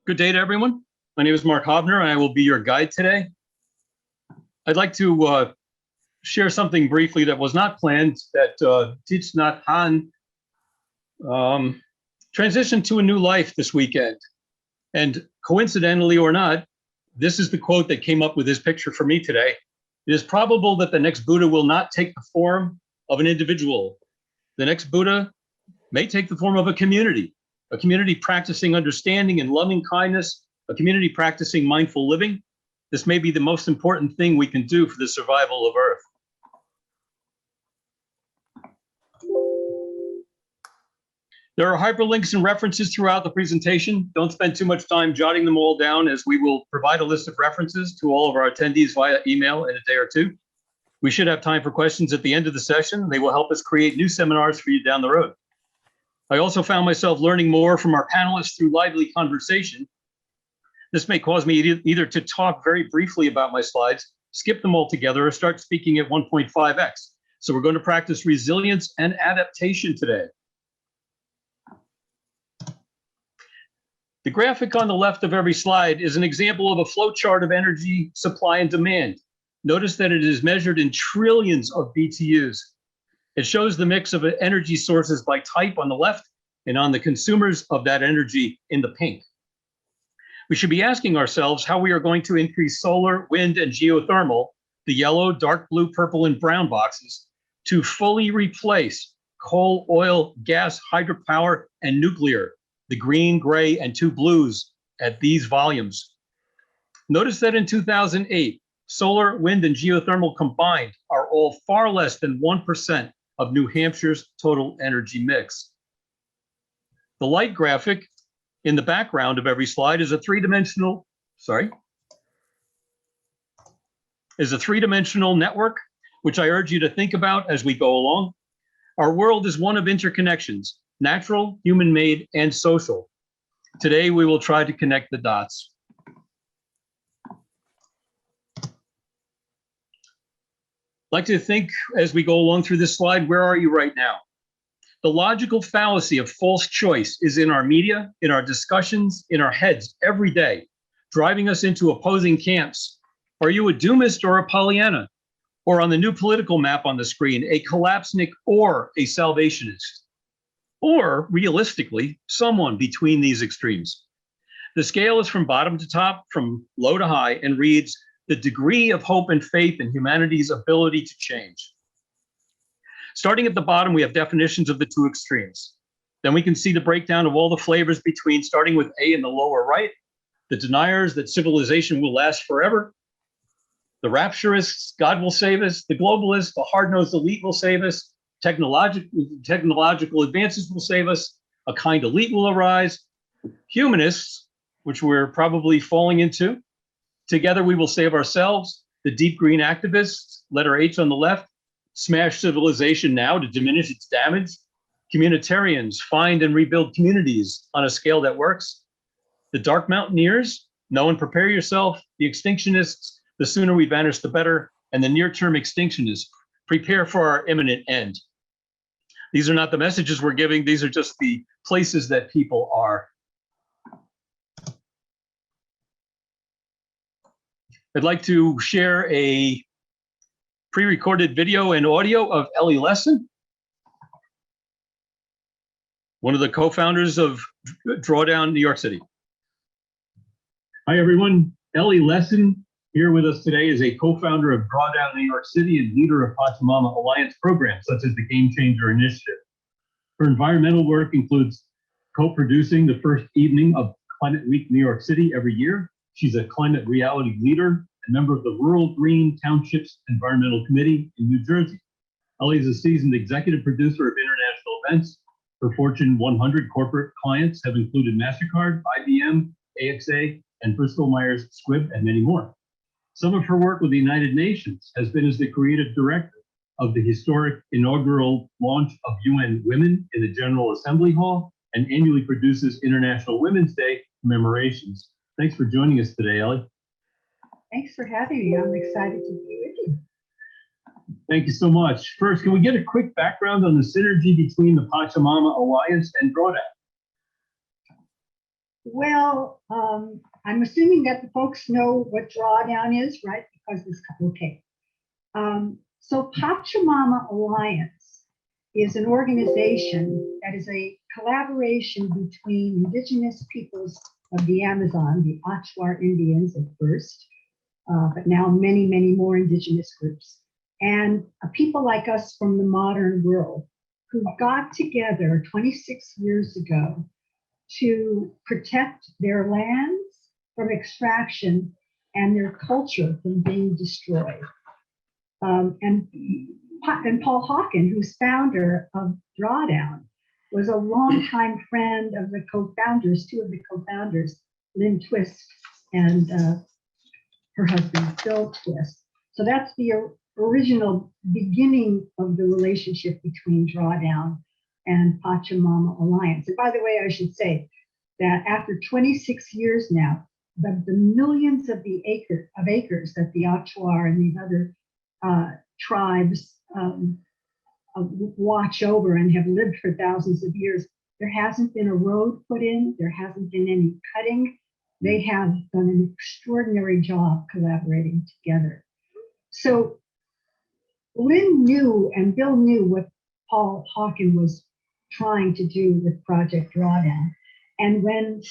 Good day to everyone. My name is Mark Hobner, and I will be your guide today. I'd like to share something briefly that was not planned, that Thich Nhat Hanh transitioned to a new life this weekend. And coincidentally or not, this is the quote that came up with this picture for me today. It is probable that the next Buddha will not take the form of an individual. The next Buddha may take the form of a community practicing understanding and loving kindness, a community practicing mindful living. This may be the most important thing we can do for the survival of Earth. There are hyperlinks and references throughout the presentation. Don't spend too much time jotting them all down, as we will provide a list of references to all of our attendees via email in a day or two. We should have time for questions at the end of the session. They will help us create new seminars for you down the road. I also found myself learning more from our panelists through lively conversation. This may cause me either to talk very briefly about my slides, skip them altogether, or start speaking at 1.5x. So we're going to practice resilience and adaptation today. The graphic on the left of every slide is an example of a flow chart of energy supply and demand. Notice that it is measured in trillions of BTUs. It shows the mix of energy sources by type on the left and on the consumers of that energy in the pink. We should be asking ourselves how we are going to increase solar, wind, and geothermal, the yellow, dark blue, purple, and brown boxes, to fully replace coal, oil, gas, hydropower, and nuclear, the green, gray, and two blues at these volumes. Notice that in 2008, solar, wind, and geothermal combined are all far less than 1% of New Hampshire's total energy mix. The light graphic in the background of every slide is a three-dimensional network, which I urge you to think about as we go along. Our world is one of interconnections, natural, human-made, and social. Today, we will try to connect the dots. I'd like to think as we go along through this slide, where are you right now? The logical fallacy of false choice is in our media, in our discussions, in our heads every day, driving us into opposing camps. Are you a doomist or a Pollyanna? Or on the new political map on the screen, a collapsnik or a salvationist? Or realistically, someone between these extremes. The scale is from bottom to top, from low to high, and reads, the degree of hope and faith in humanity's ability to change. Starting at the bottom, we have definitions of the two extremes. Then we can see the breakdown of all the flavors between, starting with A in the lower right, the deniers that civilization will last forever, the rapturists, God will save us, the globalists, the hard-nosed elite will save us, technological advances will save us, a kind elite will arise, humanists, which we're probably falling into, together we will save ourselves, the deep green activists, letter H on the left, smash civilization now to diminish its damage, communitarians, find and rebuild communities on a scale that works, the dark mountaineers, know and prepare yourself, the extinctionists, the sooner we vanish the better, and the near-term extinctionists, prepare for our imminent end. These are not the messages we're giving, these are just the places that people are. I'd like to share a pre-recorded video and audio of Elly Lesson, one of the co-founders of Drawdown New York City. Hi everyone, Elly Lesson here with us today is a co-founder of Drawdown New York City and leader of Pachamama Alliance programs such as the Game Changer Initiative. Her environmental work includes co-producing the first evening of Climate Week New York City every year. She's a climate reality leader and member of the Rural Green Townships Environmental Committee in New Jersey. Elly is a seasoned executive producer of international events. Her Fortune 100 corporate clients have included MasterCard, IBM, AXA, and Bristol Myers Squibb, and many more. Some of her work with the United Nations has been as the creative director of the historic inaugural launch of UN Women in the General Assembly Hall and annually produces International Women's Day commemorations. Thanks for joining us today, Elly. Thanks for having me. I'm excited to be with you. Thank you so much. First, can we get a quick background on the synergy between the Pachamama Alliance and Drawdown? Well, I'm assuming that the folks know what drawdown is, right? Because this, okay. So Pachamama Alliance is an organization that is a collaboration between indigenous peoples of the Amazon, the Achuar Indians at first, but now many, many more indigenous groups, and people like us from the modern world who got together 26 years ago to protect their lands from extraction and their culture from being destroyed. And Paul Hawken, who's founder of Drawdown, was a longtime friend of the co-founders, two of the co-founders, Lynn Twist and her husband, Phil Twist. So that's the original beginning of the relationship between Drawdown and Pachamama Alliance. And by the way, I should say that after 26 years now, the millions of acres that the Achuar and these other tribes watch over and have lived for thousands of years, there hasn't been a road put in, there hasn't been any cutting. They have done an extraordinary job collaborating together. So Lynn knew and Bill knew what Paul Hawken was trying to do with Project Drawdown. And when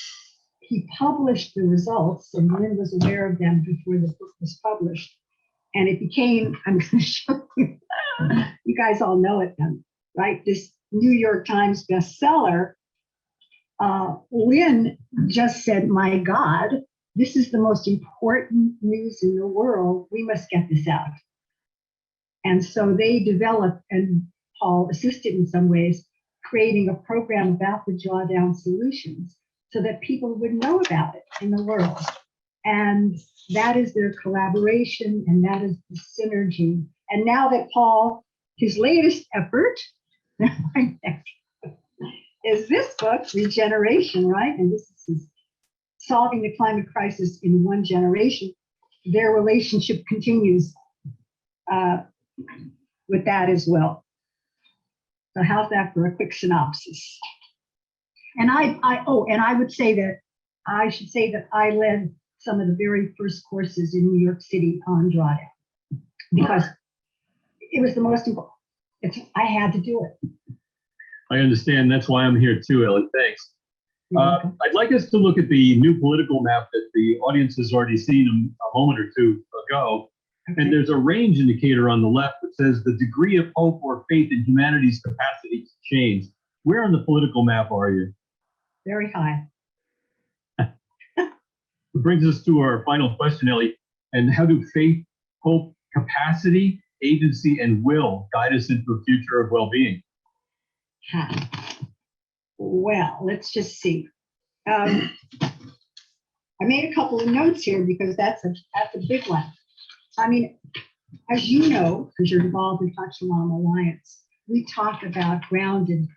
he published the results, and Lynn was aware of them before the book was published, and it became, I'm going to show you, you guys all know it then, right? This New York Times bestseller. Lynn just said, my God, this is the most important news in the world. We must get this out. And so they developed, and Paul assisted in some ways, creating a program about the drawdown solutions so that people would know about it in the world. And that is their collaboration, and that is the synergy. And now that Paul, his latest effort is this book, Regeneration, right? And this is solving the climate crisis in one generation. Their relationship continues with that as well. So how's that for a quick synopsis? And I would say that I should say that I led some of the very first courses in New York City on drawdown because it was the most important. I had to do it. I understand. That's why I'm here too, Elly. Thanks. I'd like us to look at the new political map that the audience has already seen a moment or two ago. Okay. And there's a range indicator on the left that says the degree of hope or faith in humanity's capacity to change. Where on the political map are you? Very high. It brings us to our final question, Elly. And how do faith, hope, capacity, agency, and will guide us into a future of well-being? Well, let's just see. I made a couple of notes here because that's a big one. I mean, as you know, because you're involved in Pachamama Alliance, we talk about grounded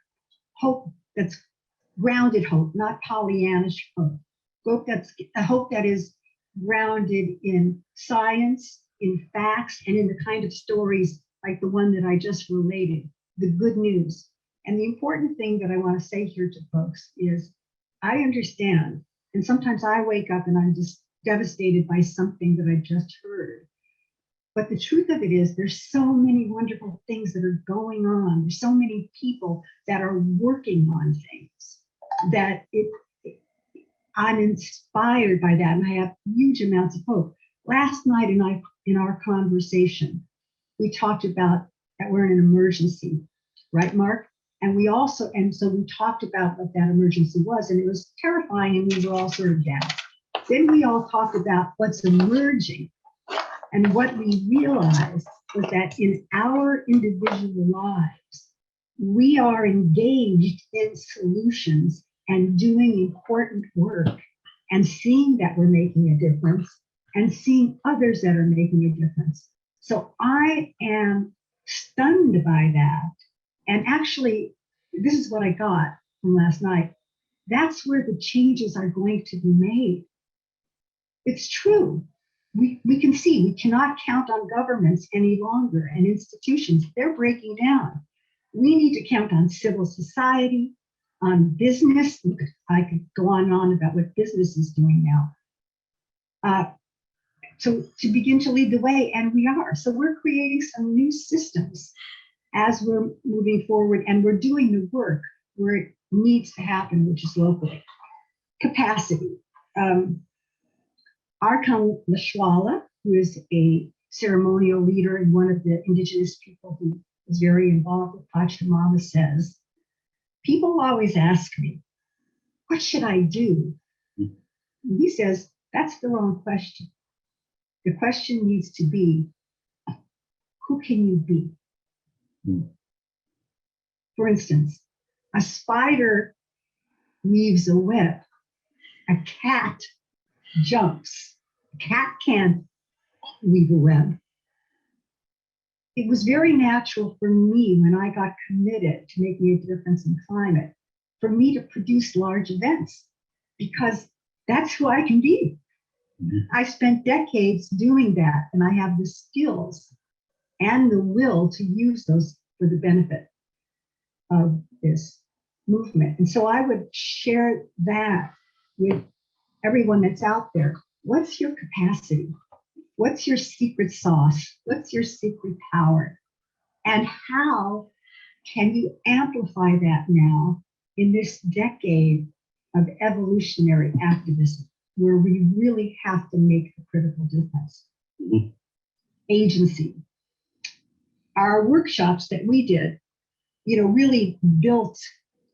hope. That's grounded hope, not Pollyannish hope. Hope that is grounded in science, in facts, and in the kind of stories like the one that I just related, the good news. And the important thing that I want to say here to folks is I understand, and sometimes I wake up and I'm just devastated by something that I just heard. But the truth of it is there's so many wonderful things that are going on. There's so many people that are working on things that I'm inspired by that, and I have huge amounts of hope. Last night in our conversation, we talked about that we're in an emergency, right, Mark? And so we talked about what that emergency was, and it was terrifying, and we were all sort of down. Then we all talked about what's emerging, and what we realized was that in our individual lives, we are engaged in solutions and doing important work and seeing that we're making a difference and seeing others that are making a difference. So I am stunned by that. And actually, this is what I got from last night. That's where the changes are going to be made. It's true. We can see we cannot count on governments any longer and institutions. They're breaking down. We need to count on civil society, business. I could go on and on about what business is doing now. To begin to lead the way, and we are. So we're creating some new systems as we're moving forward, and we're doing the work where it needs to happen, which is locally. Capacity. Arkan Lashwala, who is a ceremonial leader and one of the indigenous people who is very involved with Pachamama, says, people always ask me, what should I do? And he says, that's the wrong question. The question needs to be, who can you be? For instance, a spider weaves a web. A cat jumps. A cat can't weave a web. It was very natural for me when I got committed to making a difference in climate, for me to produce large events, because that's who I can be. I spent decades doing that, and I have the skills and the will to use those for the benefit of this movement. And so I would share that with everyone that's out there. What's your capacity? What's your secret sauce? What's your secret power? And how can you amplify that now in this decade of evolutionary activism, where we really have to make a critical difference? Agency. Our workshops that we did, really built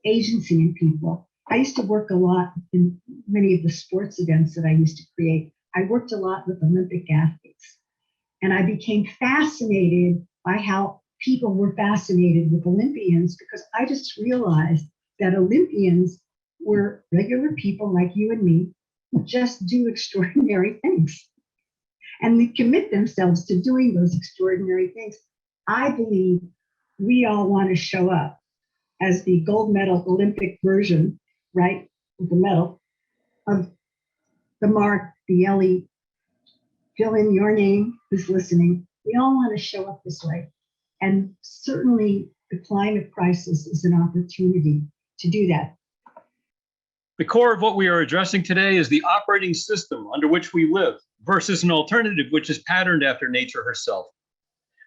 agency in people. I used to work a lot in many of the sports events that I used to create. I worked a lot with Olympic athletes, and I became fascinated by how people were fascinated with Olympians, because I just realized that Olympians were regular people like you and me who just do extraordinary things. And they commit themselves to doing those extraordinary things. I believe we all want to show up as the gold medal Olympic version, right, of the medal, of the Mark, the Elly, fill in your name, who's listening. We all want to show up this way. And certainly the climate crisis is an opportunity to do that. The core of what we are addressing today is the operating system under which we live versus an alternative which is patterned after nature herself.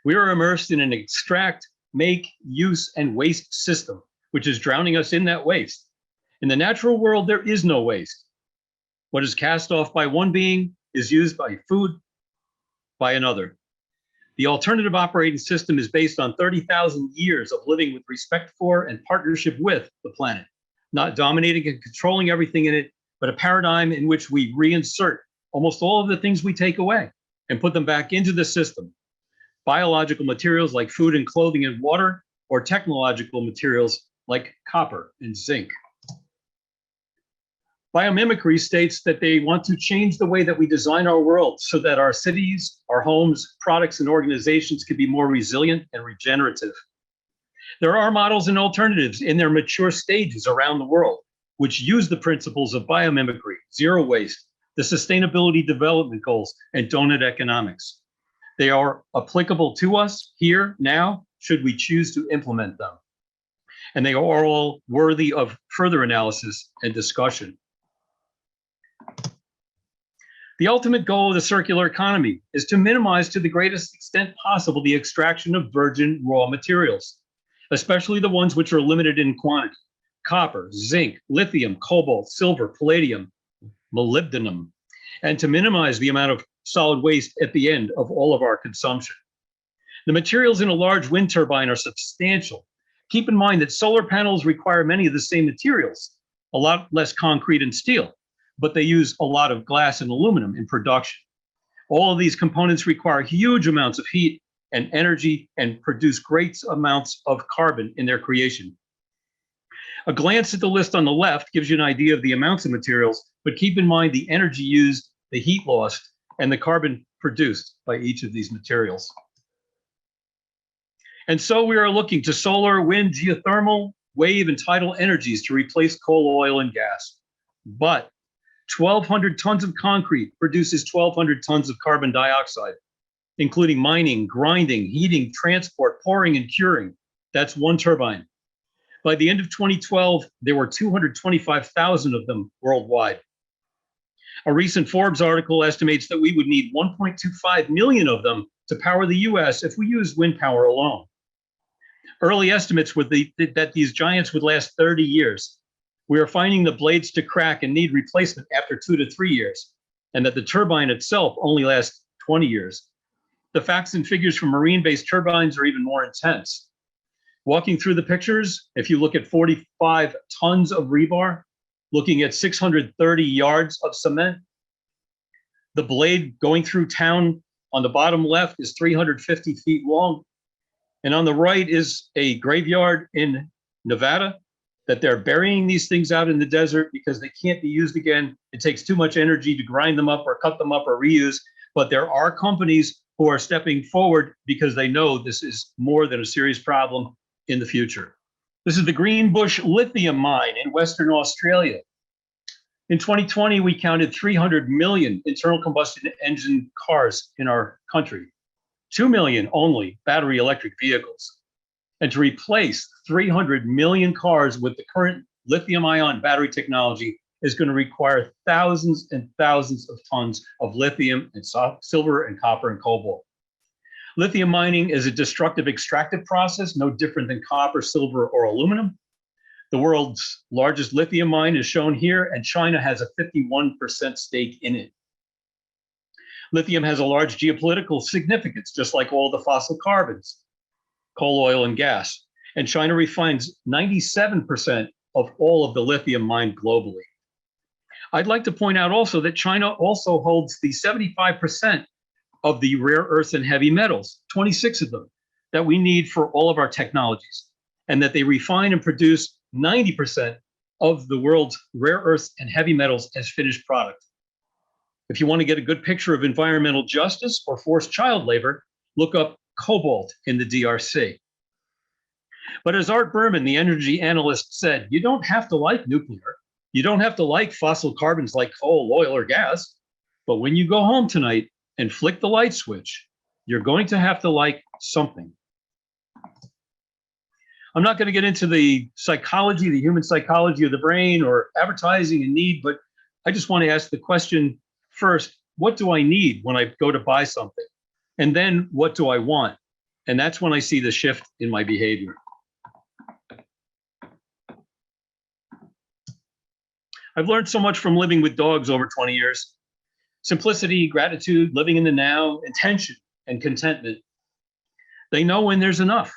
We are immersed in an extract, make, use, and waste system, which is drowning us in that waste. In the natural world, there is no waste. What is cast off by one being is used by food by another. The alternative operating system is based on 30,000 years of living with respect for and partnership with the planet, not dominating and controlling everything in it, but a paradigm in which we reinsert almost all of the things we take away and put them back into the system. Biological materials like food and clothing and water, or technological materials like copper and zinc. Biomimicry states that they want to change the way that we design our world so that our cities, our homes, products, and organizations can be more resilient and regenerative. There are models and alternatives in their mature stages around the world, which use the principles of biomimicry, zero waste, the sustainability development goals, and donut economics. They are applicable to us here, now, should we choose to implement them. And they are all worthy of further analysis and discussion. The ultimate goal of the circular economy is to minimize to the greatest extent possible the extraction of virgin raw materials, especially the ones which are limited in quantity: copper, zinc, lithium, cobalt, silver, palladium, molybdenum, and to minimize the amount of solid waste at the end of all of our consumption. The materials in a large wind turbine are substantial. Keep in mind that solar panels require many of the same materials, a lot less concrete and steel, but they use a lot of glass and aluminum in production. All of these components require huge amounts of heat and energy and produce great amounts of carbon in their creation. A glance at the list on the left gives you an idea of the amounts of materials, but keep in mind the energy used, the heat lost, and the carbon produced by each of these materials. And so we are looking to solar, wind, geothermal, wave, and tidal energies to replace coal, oil, and gas. But 1,200 tons of concrete produces 1,200 tons of carbon dioxide, including mining, grinding, heating, transport, pouring, and curing. That's one turbine. By the end of 2012, there were 225,000 of them worldwide. A recent Forbes article estimates that we would need 1.25 million of them to power the US if we used wind power alone. Early estimates were that these giants would last 30 years. We are finding the blades to crack and need replacement after 2 to 3 years, and that the turbine itself only lasts 20 years. The facts and figures from marine-based turbines are even more intense. Walking through the pictures, if you look at 45 tons of rebar, looking at 630 yards of cement, the blade going through town on the bottom left is 350 feet long. And on the right is a graveyard in Nevada that they're burying these things out in the desert because they can't be used again. It takes too much energy to grind them up or cut them up or reuse. But there are companies who are stepping forward because they know this is more than a serious problem in the future. This is the Greenbush lithium mine in Western Australia. In 2020, we counted 300 million internal combustion engine cars in our country, 2 million only battery electric vehicles. And to replace 300 million cars with the current lithium ion battery technology is going to require thousands and thousands of tons of lithium and silver and copper and cobalt. Lithium mining is a destructive extractive process, no different than copper, silver, or aluminum. The world's largest lithium mine is shown here, and China has a 51% stake in it. Lithium has a large geopolitical significance, just like all the fossil carbons, coal, oil, and gas. And China refines 97% of all of the lithium mined globally. I'd like to point out also that China also holds the 75% of the rare earths and heavy metals, 26 of them, that we need for all of our technologies, and that they refine and produce 90% of the world's rare earths and heavy metals as finished product. If you want to get a good picture of environmental justice or forced child labor, look up cobalt in the DRC. But as Art Berman, the energy analyst, said, you don't have to like nuclear. You don't have to like fossil carbons like coal, oil, or gas. But when you go home tonight and flick the light switch, you're going to have to like something. I'm not going to get into the psychology, the human psychology of the brain or advertising and need, but I just want to ask the question first, what do I need when I go to buy something? And then what do I want? And that's when I see the shift in my behavior. I've learned so much from living with dogs over 20 years. Simplicity, gratitude, living in the now, intention, and contentment. They know when there's enough,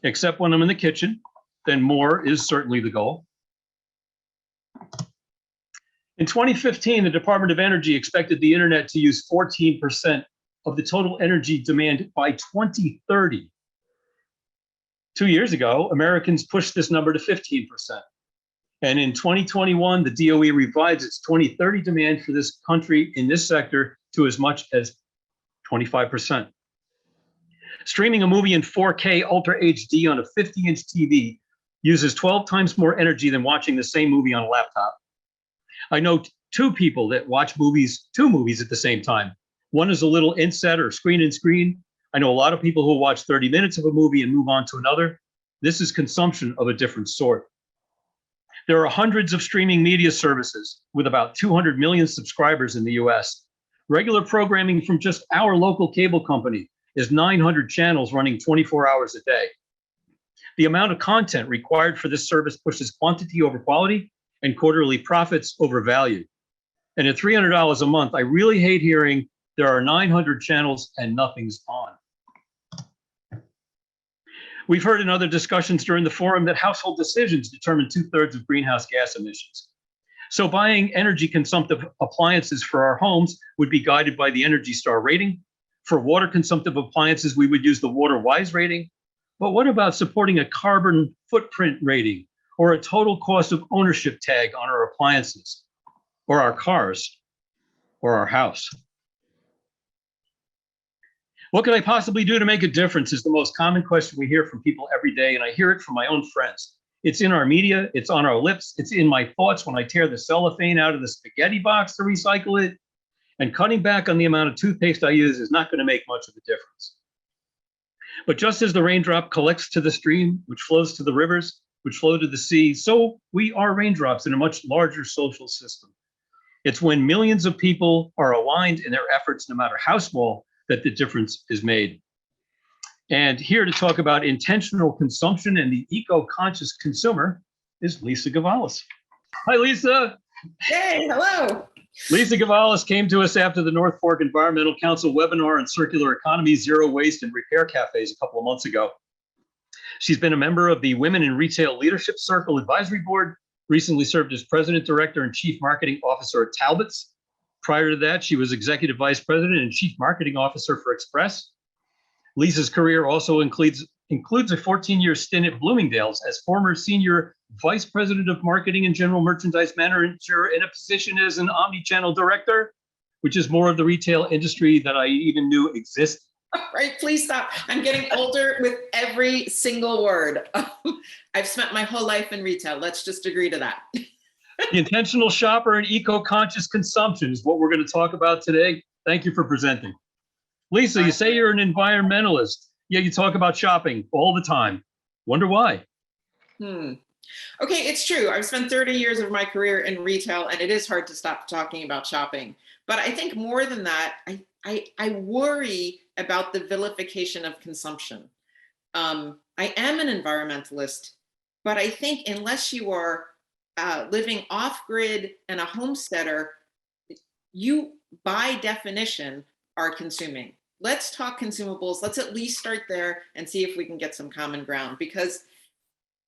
except when I'm in the kitchen, then more is certainly the goal. In 2015, the Department of Energy expected the internet to use 14% of the total energy demand by 2030. 2 years ago, Americans pushed this number to 15%. And in 2021, the DOE revised its 2030 demand for this country in this sector to as much as 25%. Streaming a movie in 4K Ultra HD on a 50-inch TV uses 12 times more energy than watching the same movie on a laptop. I know two people that watch two movies at the same time. One is a little inset or screen in screen. I know a lot of people who watch 30 minutes of a movie and move on to another. This is consumption of a different sort. There are hundreds of streaming media services with about 200 million subscribers in the US. Regular programming from just our local cable company is 900 channels running 24 hours a day. The amount of content required for this service pushes quantity over quality and quarterly profits over value. And at $300 a month, I really hate hearing there are 900 channels and nothing's on. We've heard in other discussions during the forum that household decisions determine 2/3 of greenhouse gas emissions. So buying energy consumptive appliances for our homes would be guided by the Energy Star rating. For water consumptive appliances, we would use the Water Wise rating. But what about supporting a carbon footprint rating or a total cost of ownership tag on our appliances or our cars or our house? What could I possibly do to make a difference is the most common question we hear from people every day, and I hear it from my own friends. It's in our media, it's on our lips, it's in my thoughts when I tear the cellophane out of the spaghetti box to recycle it, and cutting back on the amount of toothpaste I use is not going to make much of a difference. But just as the raindrop collects to the stream, which flows to the rivers, which flow to the sea. So we are raindrops in a much larger social system. It's when millions of people are aligned in their efforts, no matter how small, that the difference is made. And here to talk about intentional consumption and the eco-conscious consumer is Lisa Gavalis. Hi, Lisa. Hey, hello. Lisa Gavalis came to us after the North Fork Environmental Council webinar on circular economy, zero waste, and repair cafes a couple of months ago. She's been a member of the Women in Retail Leadership Circle Advisory Board, recently served as President, Director, and Chief Marketing Officer at Talbot's. Prior to that, she was Executive Vice President and Chief Marketing Officer for Express. Lisa's career also includes a 14-year stint at Bloomingdale's as former Senior Vice President of Marketing and General Merchandise Manager in a position as an Omnichannel Director, which is more of the retail industry that I even knew existed. All right, please stop. I'm getting older with every single word. I've spent my whole life in retail. Let's just agree to that. The intentional shopper and eco-conscious consumption is what we're going to talk about today. Thank you for presenting. Lisa, you say you're an environmentalist. Yeah, you talk about shopping all the time. Wonder why? Okay, it's true. I've spent 30 years of my career in retail, and it is hard to stop talking about shopping. But I think more than that, I worry about the vilification of consumption. I am an environmentalist, but I think unless you are living off-grid and a homesteader, you, by definition, are consuming. Let's talk consumables. Let's at least start there and see if we can get some common ground, because,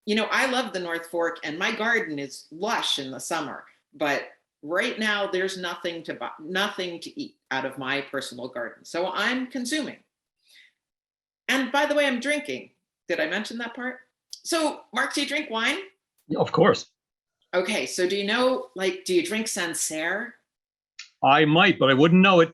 you know, I love the North Fork and my garden is lush in the summer, but right now there's nothing to buy, nothing to eat out of my personal garden. So I'm consuming. And by the way, I'm drinking. Did I mention that part? So Mark, do you drink wine? Yeah, of course. Okay, so do you know, like, do you drink Sancerre? I might, but I wouldn't know it.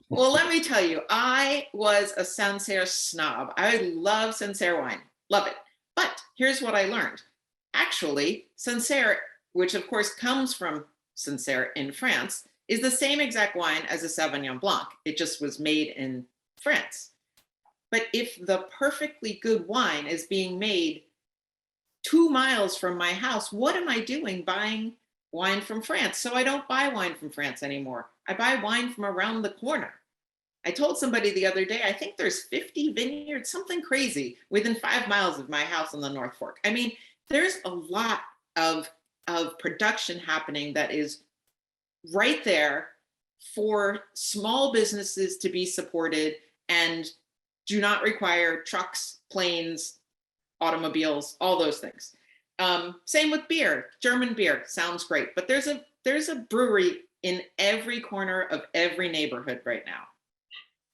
Well, let me tell you, I was a Sancerre snob. I love Sancerre wine, love it. But here's what I learned. Actually, Sancerre, which of course comes from Sancerre in France, is the same exact wine as a Sauvignon Blanc. It just was made in France. But if the perfectly good wine is being made 2 miles from my house, what am I doing buying wine from France? So I don't buy wine from France anymore. I buy wine from around the corner. I told somebody the other day, I think there's 50 vineyards, something crazy, within 5 miles of my house on the North Fork. I mean, there's a lot of production happening that is right there for small businesses to be supported and do not require trucks, planes, automobiles, all those things. Same with beer. German beer sounds great, but there's a brewery in every corner of every neighborhood right now.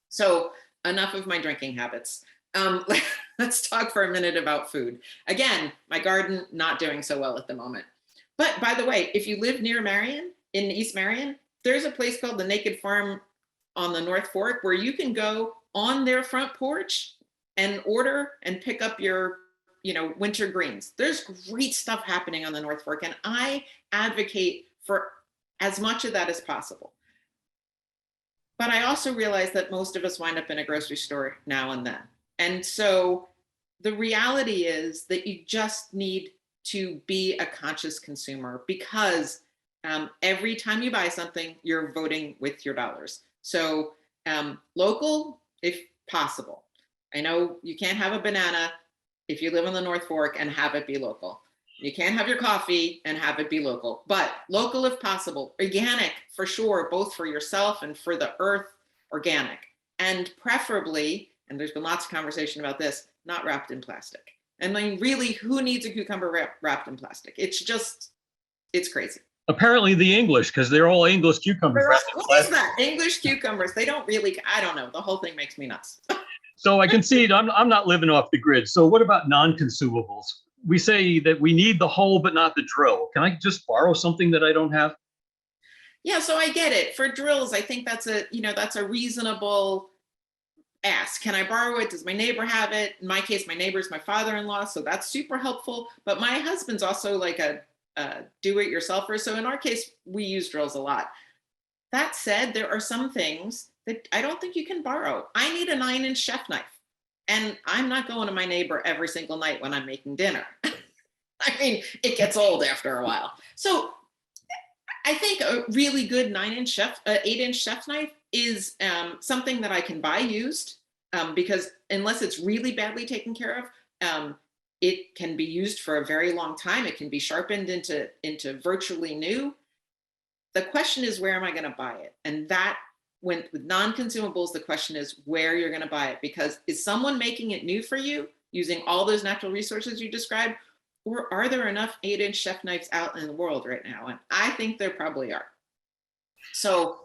So enough of my drinking habits. Let's talk for a minute about food. Again, my garden not doing so well at the moment. But by the way, if you live near Marion, in East Marion, there's a place called the Naked Farm on the North Fork where you can go on their front porch and order and pick up your winter greens. There's great stuff happening on the North Fork, and I advocate for as much of that as possible. But I also realize that most of us wind up in a grocery store now and then. And so the reality is that you just need to be a conscious consumer, because every time you buy something, you're voting with your dollars. So local, if possible. I know you can't have a banana if you live on the North Fork and have it be local. You can't have your coffee and have it be local, but local if possible. Organic for sure, both for yourself and for the earth, organic. And preferably, and there's been lots of conversation about this, not wrapped in plastic. And I mean, really, who needs a cucumber wrapped in plastic? It's crazy. Apparently the English, because they're all English cucumbers. What is that? English cucumbers. They don't really, I don't know. The whole thing makes me nuts. So I concede I'm not living off the grid. So what about non-consumables? We say that we need the hole, but not the drill. Can I just borrow something that I don't have? Yeah, so I get it. For drills, I think that's a reasonable ask. Can I borrow it? Does my neighbor have it? In my case, my neighbor's my father-in-law, so that's super helpful. But my husband's also like a do-it-yourselfer. So in our case, we use drills a lot. That said, there are some things that I don't think you can borrow. I need a 9-inch chef knife. And I'm not going to my neighbor every single night when I'm making dinner. I mean, it gets old after a while. So I think a really good 8-inch chef knife is something that I can buy used, because unless it's really badly taken care of, it can be used for a very long time. It can be sharpened into virtually new. The question is, where am I going to buy it? And that, with non-consumables, the question is where you're going to buy it, because is someone making it new for you using all those natural resources you described? Or are there enough 8-inch chef knives out in the world right now? And I think there probably are. So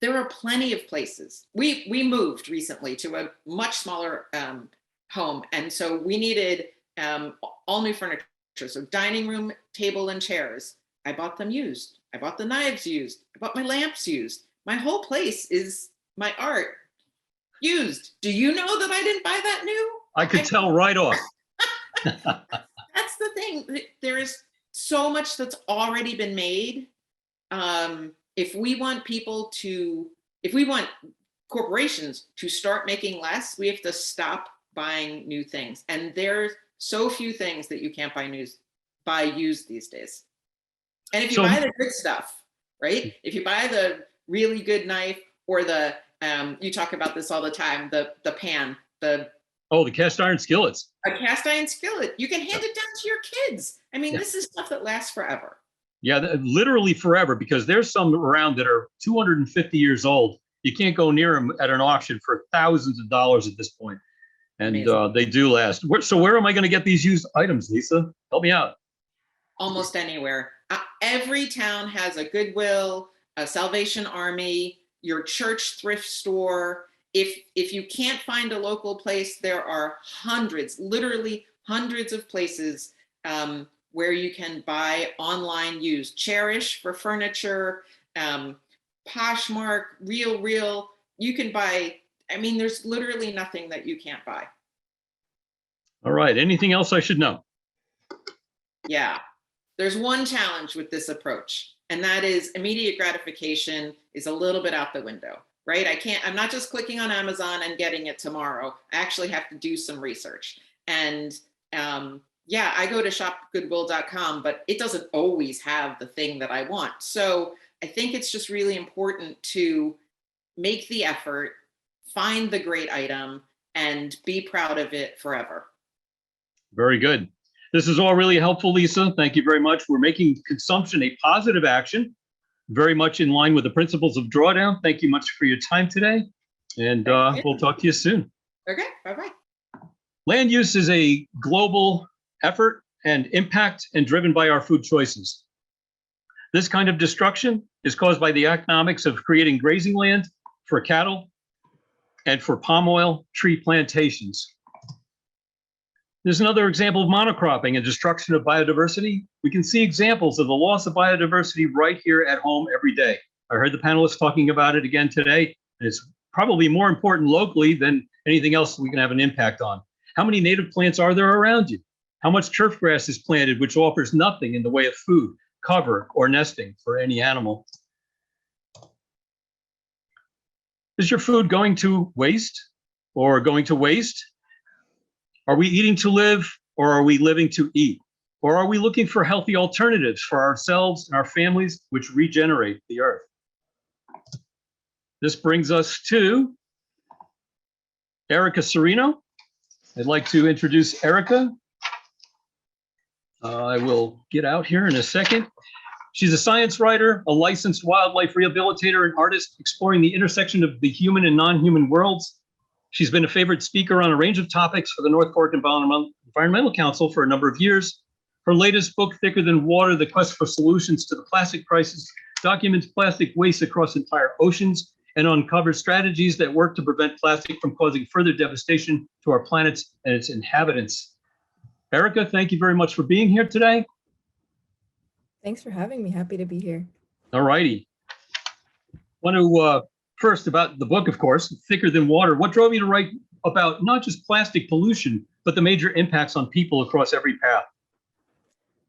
there are plenty of places. We moved recently to a much smaller home. And so we needed all new furniture. So dining room, table, and chairs. I bought them used. I bought the knives used. I bought my lamps used. My whole place is my art used. Do you know that I didn't buy that new? I could tell right off. That's the thing. There is so much that's already been made. If we want corporations to start making less, we have to stop buying new things. And there's so few things that you can't buy used these days. And if you buy the good stuff, right? If you buy the really good knife, or the you talk about this all the time, the pan, the cast iron skillets. A cast iron skillet. You can hand it down to your kids. I mean, this is stuff that lasts forever. Yeah, literally forever, because there's some around that are 250 years old. You can't go near them at an auction for thousands of dollars at this point. And they do last. So where am I going to get these used items, Lisa? Help me out. Almost anywhere. Every town has a Goodwill, a Salvation Army, your church thrift store. If you can't find a local place, there are literally hundreds of places where you can buy online used. Cherish for furniture, Poshmark, Real. You can buy, I mean, there's literally nothing that you can't buy. All right. Anything else I should know? Yeah. There's one challenge with this approach, and that is immediate gratification is a little bit out the window, right? I'm not just clicking on Amazon and getting it tomorrow. I actually have to do some research. And I go to shopgoodwill.com, but it doesn't always have the thing that I want. So I think it's just really important to make the effort, find the great item, and be proud of it forever. Very good. This is all really helpful, Lisa. Thank you very much. We're making consumption a positive action, very much in line with the principles of Drawdown. Thank you much for your time today, and we'll talk to you soon. Okay, bye-bye. Land use is a global effort and impact, and driven by our food choices. This kind of destruction is caused by the economics of creating grazing land for cattle and for palm oil tree plantations. There's another example of monocropping and destruction of biodiversity. We can see examples of the loss of biodiversity right here at home every day. I heard the panelists talking about it again today, and it's probably more important locally than anything else we can have an impact on. How many native plants are there around you? How much turf grass is planted, which offers nothing in the way of food, cover, or nesting for any animal? Is your food going to waste or going to waste? Are we eating to live, or are we living to eat? Or are we looking for healthy alternatives for ourselves and our families, which regenerate the earth? This brings us to Erica Cerino. I'd like to introduce Erica. I will get out here in a second. She's a science writer, a licensed wildlife rehabilitator, and artist exploring the intersection of the human and non-human worlds. She's been a favorite speaker on a range of topics for the North Fork Environmental Council for a number of years. Her latest book, Thicker Than Water, The Quest for Solutions to the Plastic Crisis, documents plastic waste across entire oceans and uncovers strategies that work to prevent plastic from causing further devastation to our planet and its inhabitants. Erica, thank you very much for being here today. Thanks for having me. Happy to be here. All righty. Want to first about the book, of course, Thicker Than Water. What drove you to write about not just plastic pollution, but the major impacts on people across every path?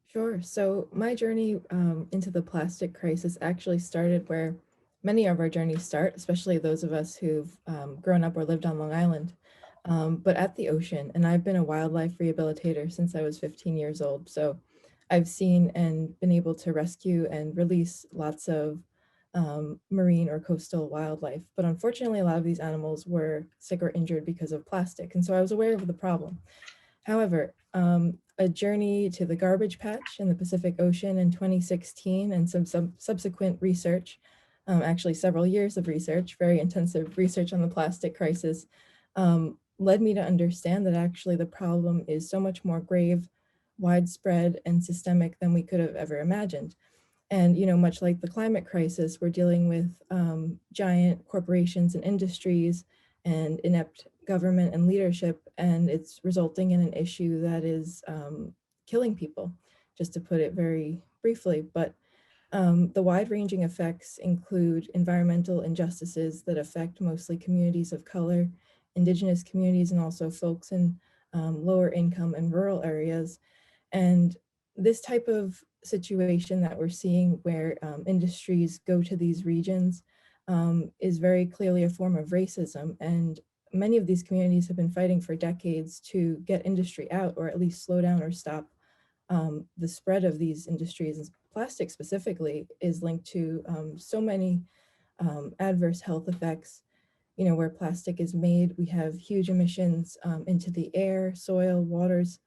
Sure. So my journey into the plastic crisis actually started where many of our journeys start, especially those of us who've grown up or lived on Long Island. but at the ocean. And I've been a wildlife rehabilitator since I was 15 years old. So I've seen and been able to rescue and release lots of marine or coastal wildlife. But unfortunately, a lot of these animals were sick or injured because of plastic. And so I was aware of the problem. However, a journey to the garbage patch in the Pacific Ocean in 2016 and some subsequent research, actually several years of research, very intensive research on the plastic crisis, led me to understand that actually the problem is so much more grave, widespread, and systemic than we could have ever imagined. And, much like the climate crisis, we're dealing with giant corporations and industries and inept government and leadership, and it's resulting in an issue that is killing people, just to put it very briefly. But the wide-ranging effects include environmental injustices that affect mostly communities of color, Indigenous communities, and also folks in lower income and rural areas. And this type of situation that we're seeing where industries go to these regions is very clearly a form of racism. And many of these communities have been fighting for decades to get industry out, or at least slow down or stop the spread of these industries. And plastic specifically is linked to so many adverse health effects. Where plastic is made, we have huge emissions into the air, soil, waters,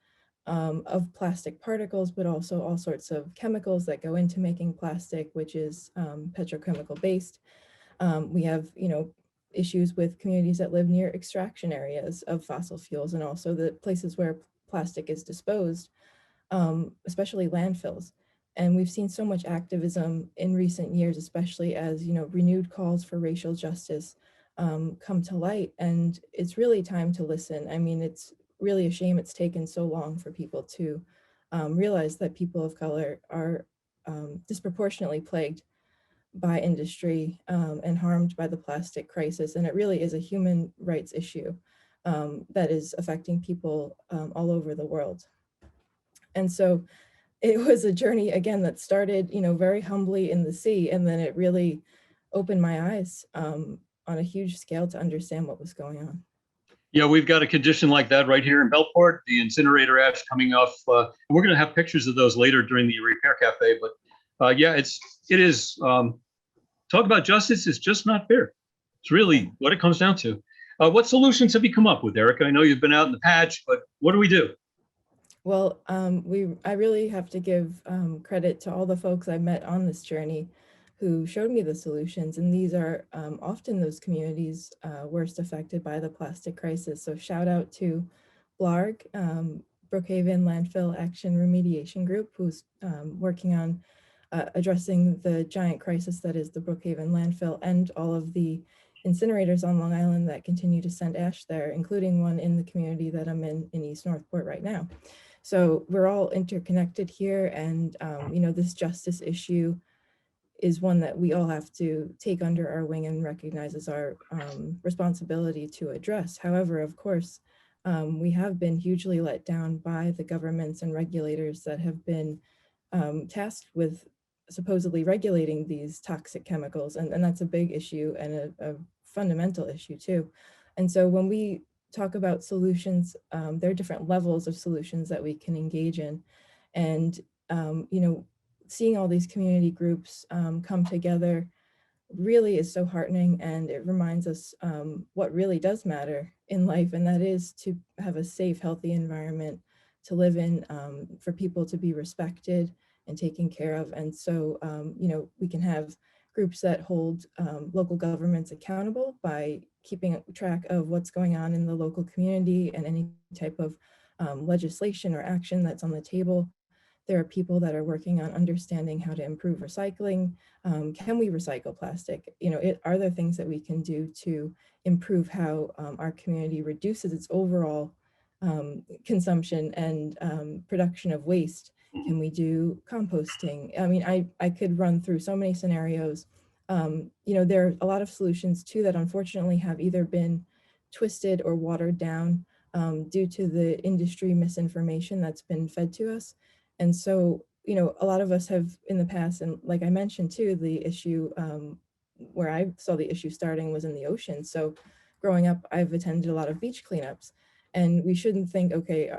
of plastic particles, but also all sorts of chemicals that go into making plastic, which is petrochemical based. We have, issues with communities that live near extraction areas of fossil fuels, and also the places where plastic is disposed, especially landfills. And we've seen so much activism in recent years, especially as, renewed calls for racial justice come to light. And it's really time to listen. I mean, it's really a shame it's taken so long for people to realize that people of color are disproportionately plagued by industry and harmed by the plastic crisis. And it really is a human rights issue that is affecting people all over the world. And so it was a journey, again, that started, very humbly in the sea, and then it really opened my eyes on a huge scale to understand what was going on. Yeah, we've got a condition like that right here in Belport, the incinerator ash coming off. We're going to have pictures of those later during the Repair Cafe. But yeah, it is. Talk about justice is just not fair. It's really what it comes down to. What solutions have you come up with, Erica? I know you've been out in the patch, but what do we do? Well, I really have to give credit to all the folks I met on this journey who showed me the solutions. And these are often those communities worst affected by the plastic crisis. So shout out to BLARG, Brookhaven Landfill Action Remediation Group, who's working on addressing the giant crisis that is the Brookhaven landfill, and all of the incinerators on Long Island that continue to send ash there, including one in the community that I'm in East Northport right now. So we're all interconnected here, and this justice issue is one that we all have to take under our wing and recognize as our responsibility to address. However, of course, we have been hugely let down by the governments and regulators that have been tasked with supposedly regulating these toxic chemicals. And that's a big issue and a fundamental issue too. And so when we talk about solutions, there are different levels of solutions that we can engage in. And, seeing all these community groups come together really is so heartening, and it reminds us what really does matter in life, and that is to have a safe, healthy environment to live in, for people to be respected and taken care of. And so, we can have groups that hold local governments accountable by keeping track of what's going on in the local community and any type of legislation or action that's on the table. There are people that are working on understanding how to improve recycling. Can we recycle plastic? Are there things that we can do to improve how our community reduces its overall consumption and production of waste? Can we do composting? I mean, I could run through so many scenarios. There are a lot of solutions too that unfortunately have either been twisted or watered down due to the industry misinformation that's been fed to us. And so, a lot of us have in the past, and like I mentioned too, the issue where I saw the issue starting was in the ocean. So growing up, I've attended a lot of beach cleanups, and we shouldn't think, okay,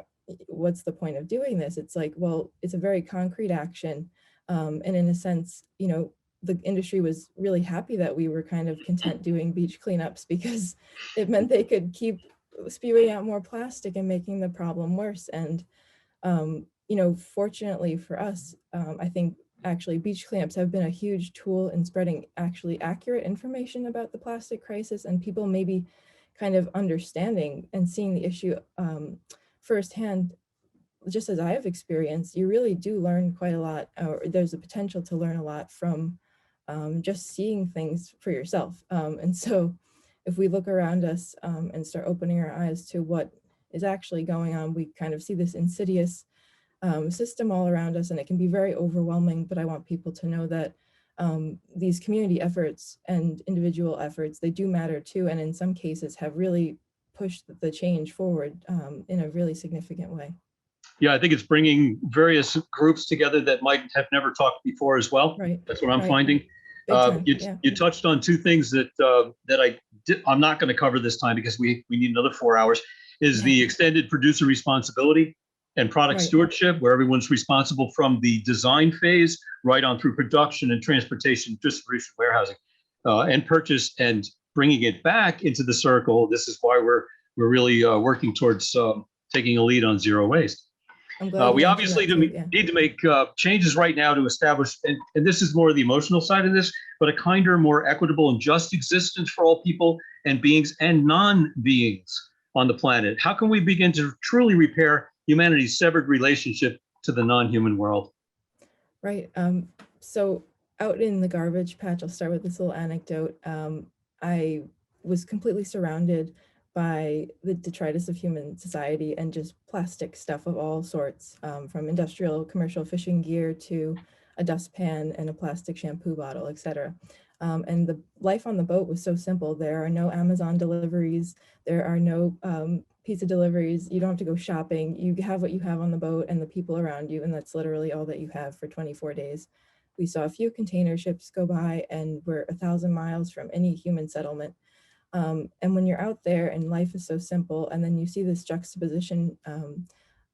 what's the point of doing this? It's like, well, it's a very concrete action. And in a sense, you know, the industry was really happy that we were kind of content doing beach cleanups because it meant they could keep spewing out more plastic and making the problem worse. And, you know, fortunately for us, I think actually beach cleanups have been a huge tool in spreading actually accurate information about the plastic crisis, and people maybe kind of understanding and seeing the issue firsthand. Just as I have experienced, you really do learn quite a lot, or there's a potential to learn a lot from just seeing things for yourself. And so if we look around us and start opening our eyes to what is actually going on, we kind of see this insidious system all around us, and it can be very overwhelming. But I want people to know that these community efforts and individual efforts, they do matter too, and in some cases have really pushed the change forward in a really significant way. Yeah, I think it's bringing various groups together that might have never talked before as well. Right. That's what I'm Right. finding. Big time, yeah. You touched on two things that I'm not going to cover this time because we need another 4 hours. Is the extended producer responsibility and product Right. stewardship, where everyone's responsible from the design phase right on through production and transportation, distribution, warehousing, and purchase, and bringing it back into the circle. This is why we're really working towards taking a lead on zero waste. I'm glad you We mentioned obviously that too, yeah. need to make changes right now to establish, and this is more the emotional side of this, but a kinder, more equitable and just existence for all people and beings and non-beings on the planet. How can we begin to truly repair humanity's severed relationship to the non-human world? Right. So out in the garbage patch, I'll start with this little anecdote. I was completely surrounded by the detritus of human society and just plastic stuff of all sorts, from industrial, commercial fishing gear to a dustpan and a plastic shampoo bottle, etc. And the life on the boat was so simple. There are no Amazon deliveries. There are no pizza deliveries. You don't have to go shopping. You have what you have on the boat and the people around you, and that's literally all that you have for 24 days. We saw a few container ships go by, and we're 1,000 miles from any human settlement. And when you're out there and life is so simple, and then you see this juxtaposition,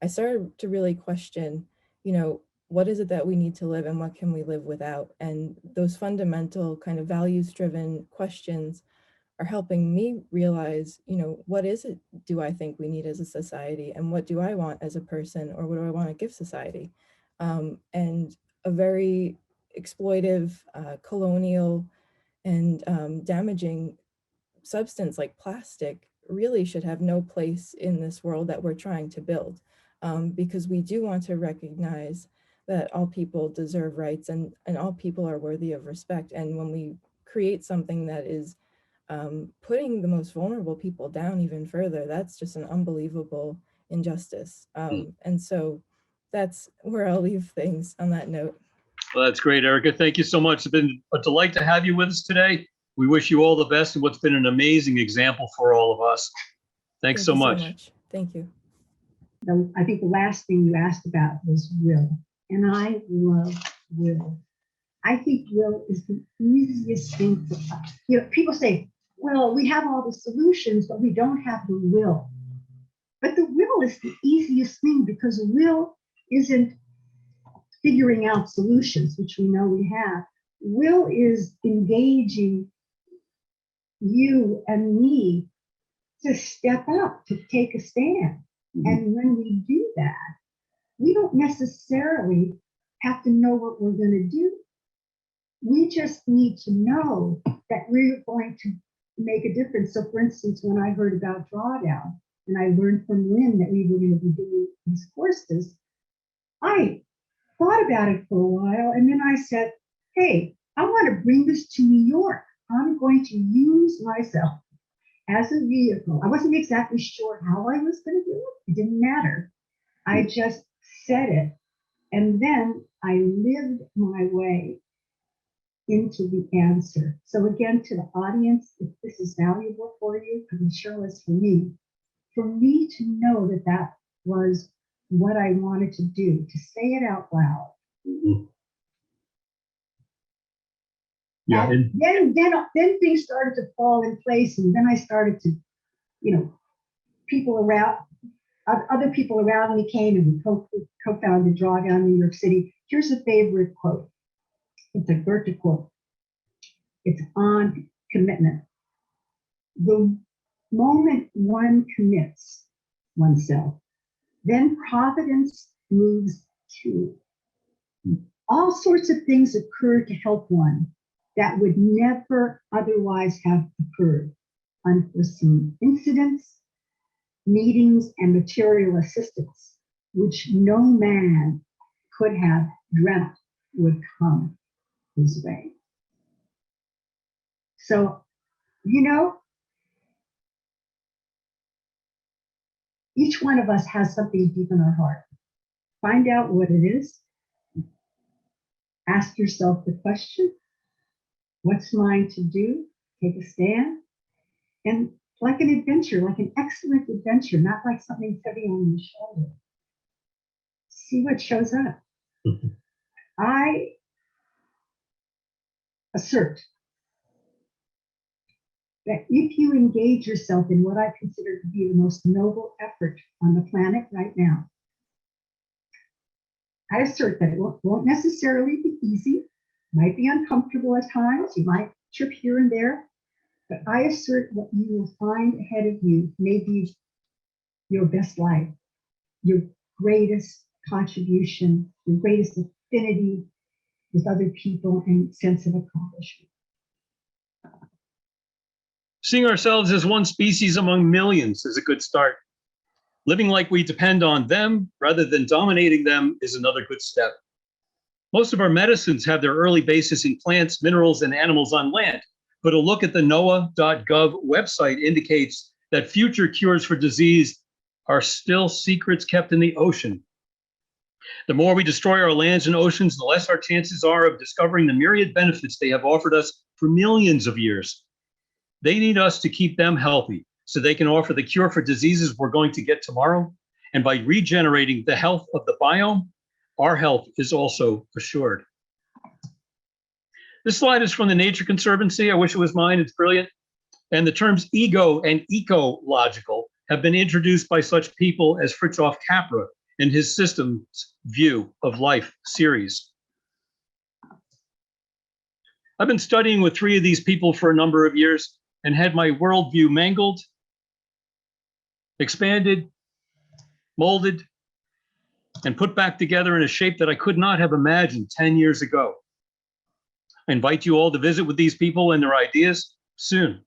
I started to really question, you know, what is it that we need to live and what can we live without? And those fundamental kind of values-driven questions are helping me realize, you know, what is it do I think we need as a society, and what do I want as a person, or what do I want to give society? And a very exploitive, colonial, and damaging substance like plastic really should have no place in this world that we're trying to build, because we do want to recognize that all people deserve rights, and all people are worthy of respect. And when we create something that is putting the most vulnerable people down even further, that's just an unbelievable injustice. And so that's where I'll leave things on that note. Well, that's great, Erica. Thank you so much. It's been a delight to have you with us today. We wish you all the best in what's been an amazing example for all of us. Thanks so much. Thank you. I think the last thing you asked about was will. And I love will. I think will is the easiest thing to, you know, people say, well, we have all the solutions, but we don't have the will. But the will is the easiest thing, because will isn't figuring out solutions, which we know we have. Will is engaging you and me to step up, to take a stand. And when we do that, we don't necessarily have to know what we're going to do. We just need to know that we're going to make a difference. So for instance, when I heard about Drawdown, and I learned from Lynn that we were going to be doing these courses, I thought about it for a while, and then I said, hey, I want to bring this to New York. I'm going to use myself as a vehicle. I wasn't exactly sure how I was going to do it. It didn't matter. I just said it. And then I lived my way into the answer. So again, to the audience, if this is valuable for you, I'm sure it was for me to know that that was what I wanted to do, to say it out loud. Yeah. And then things started to fall in place, and then I started to, other people around me came, and we co-founded Drawdown New York City. Here's a favorite quote. It's a Goethe quote. It's on commitment. The moment one commits oneself, then providence moves to. All sorts of things occur to help one that would never otherwise have occurred. Unforeseen incidents, meetings, and material assistance, which no man could have dreamt would come his way. So, each one of us has something deep in our heart. Find out what it is. Ask yourself the question, what's mine to do? Take a stand. And like an adventure, like an excellent adventure, not like something heavy on your shoulder. See what shows up. I assert that if you engage yourself in what I consider to be the most noble effort on the planet right now, I assert that it won't necessarily be easy, might be uncomfortable at times, you might trip here and there, but I assert what you will find ahead of you may be your best life, your greatest contribution, your greatest affinity with other people, and sense of accomplishment. Seeing ourselves as one species among millions is a good start. Living like we depend on them rather than dominating them is another good step. Most of our medicines have their early basis in plants, minerals, and animals on land, but a look at the NOAA.gov website indicates that future cures for disease are still secrets kept in the ocean. The more we destroy our lands and oceans, the less our chances are of discovering the myriad benefits they have offered us for millions of years. They need us to keep them healthy so they can offer the cure for diseases we're going to get tomorrow. And by regenerating the health of the biome, our health is also assured. This slide is from the Nature Conservancy. I wish it was mine, it's brilliant. And the terms ego and ecological have been introduced by such people as Fritjof Capra in his Systems View of Life series. I've been studying with 3 of these people for a number of years and had my worldview mangled, expanded, molded, and put back together in a shape that I could not have imagined 10 years ago. I invite you all to visit with these people and their ideas soon.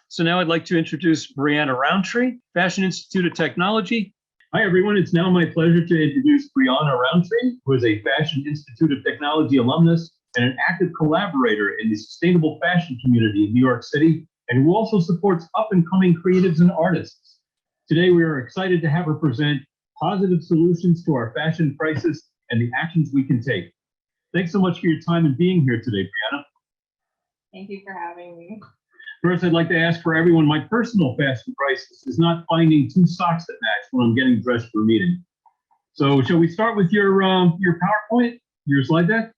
So now I'd like to introduce Brianna Roundtree, Fashion Institute of Technology. Hi, everyone. It's now my pleasure to introduce Brianna Roundtree, who is a Fashion Institute of Technology alumnus and an active collaborator in the sustainable fashion community in New York City, and who also supports up-and-coming creatives and artists. Today, we are excited to have her present positive solutions to our fashion crisis and the actions we can take. Thanks so much for your time and being here today, Brianna. Thank you for having me. First, I'd like to ask for everyone, my personal fashion crisis is not finding 2 socks that match when I'm getting dressed for a meeting. So shall we start with your PowerPoint, your slide deck?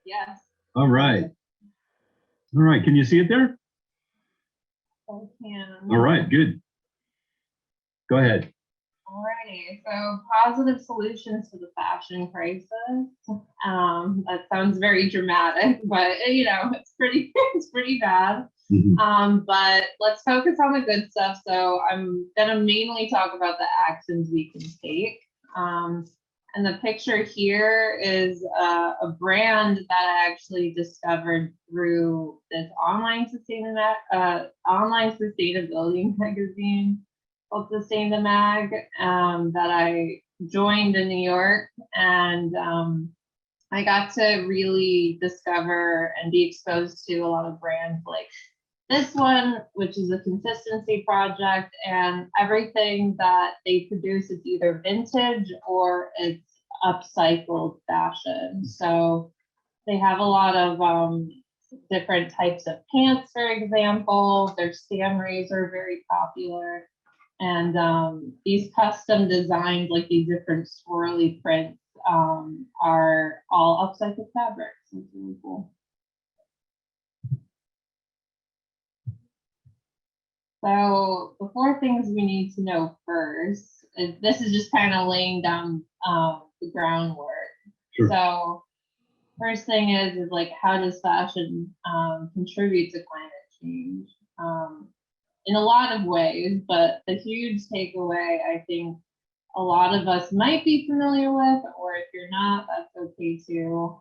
Yes. All right. All right, can you see it there? I can. All right, good. Go ahead. Alrighty, so positive solutions to the fashion crisis. That sounds very dramatic, but it's pretty bad. Mhm. But let's focus on the good stuff. So I'm gonna mainly talk about the actions we can take. And the picture here is a brand that I actually discovered through this online sustainability magazine called Sustain the Mag that I joined in New York, and I got to really discover and be exposed to a lot of brands like this one, which is a consistency project, and everything that they produce is either vintage or it's upcycled fashion. So they have a lot of different types of pants, for example. Their Stanleys are very popular. And these custom designs, like these different swirly prints, are all upcycled fabrics. It's really cool. So the four things we need to know first, this is just kind of laying down the groundwork. Sure. So first thing is like, how does fashion contribute to climate change? In a lot of ways, but the huge takeaway, I think a lot of us might be familiar with, or if you're not, that's okay too.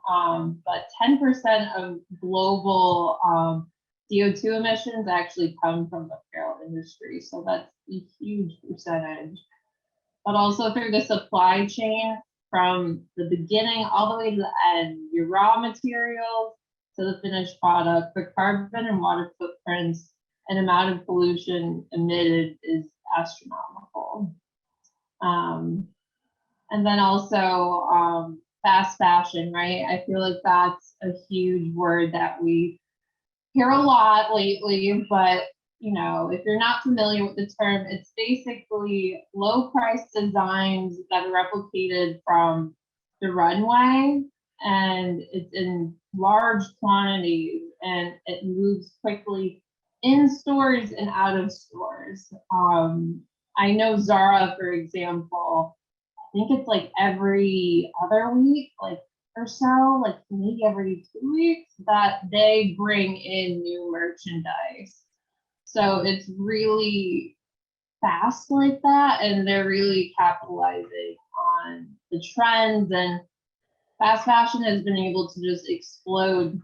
But 10% of global CO2 emissions actually come from the apparel industry. So that's a huge percentage. But also through the supply chain, from the beginning all the way to the end, your raw materials to the finished product, the carbon and water footprints and amount of pollution emitted is astronomical. And then also fast fashion, right? I feel like that's a huge word that we hear a lot lately, but you know, if you're not familiar with the term, it's basically low price designs that are replicated from the runway, and it's in large quantities and it moves quickly in stores and out of stores. I know Zara, for example, I think it's like every other week, like or so, like maybe every 2 weeks, that they bring in new merchandise. So it's really fast like that, and they're really capitalizing on the trends, and fast fashion has been able to just explode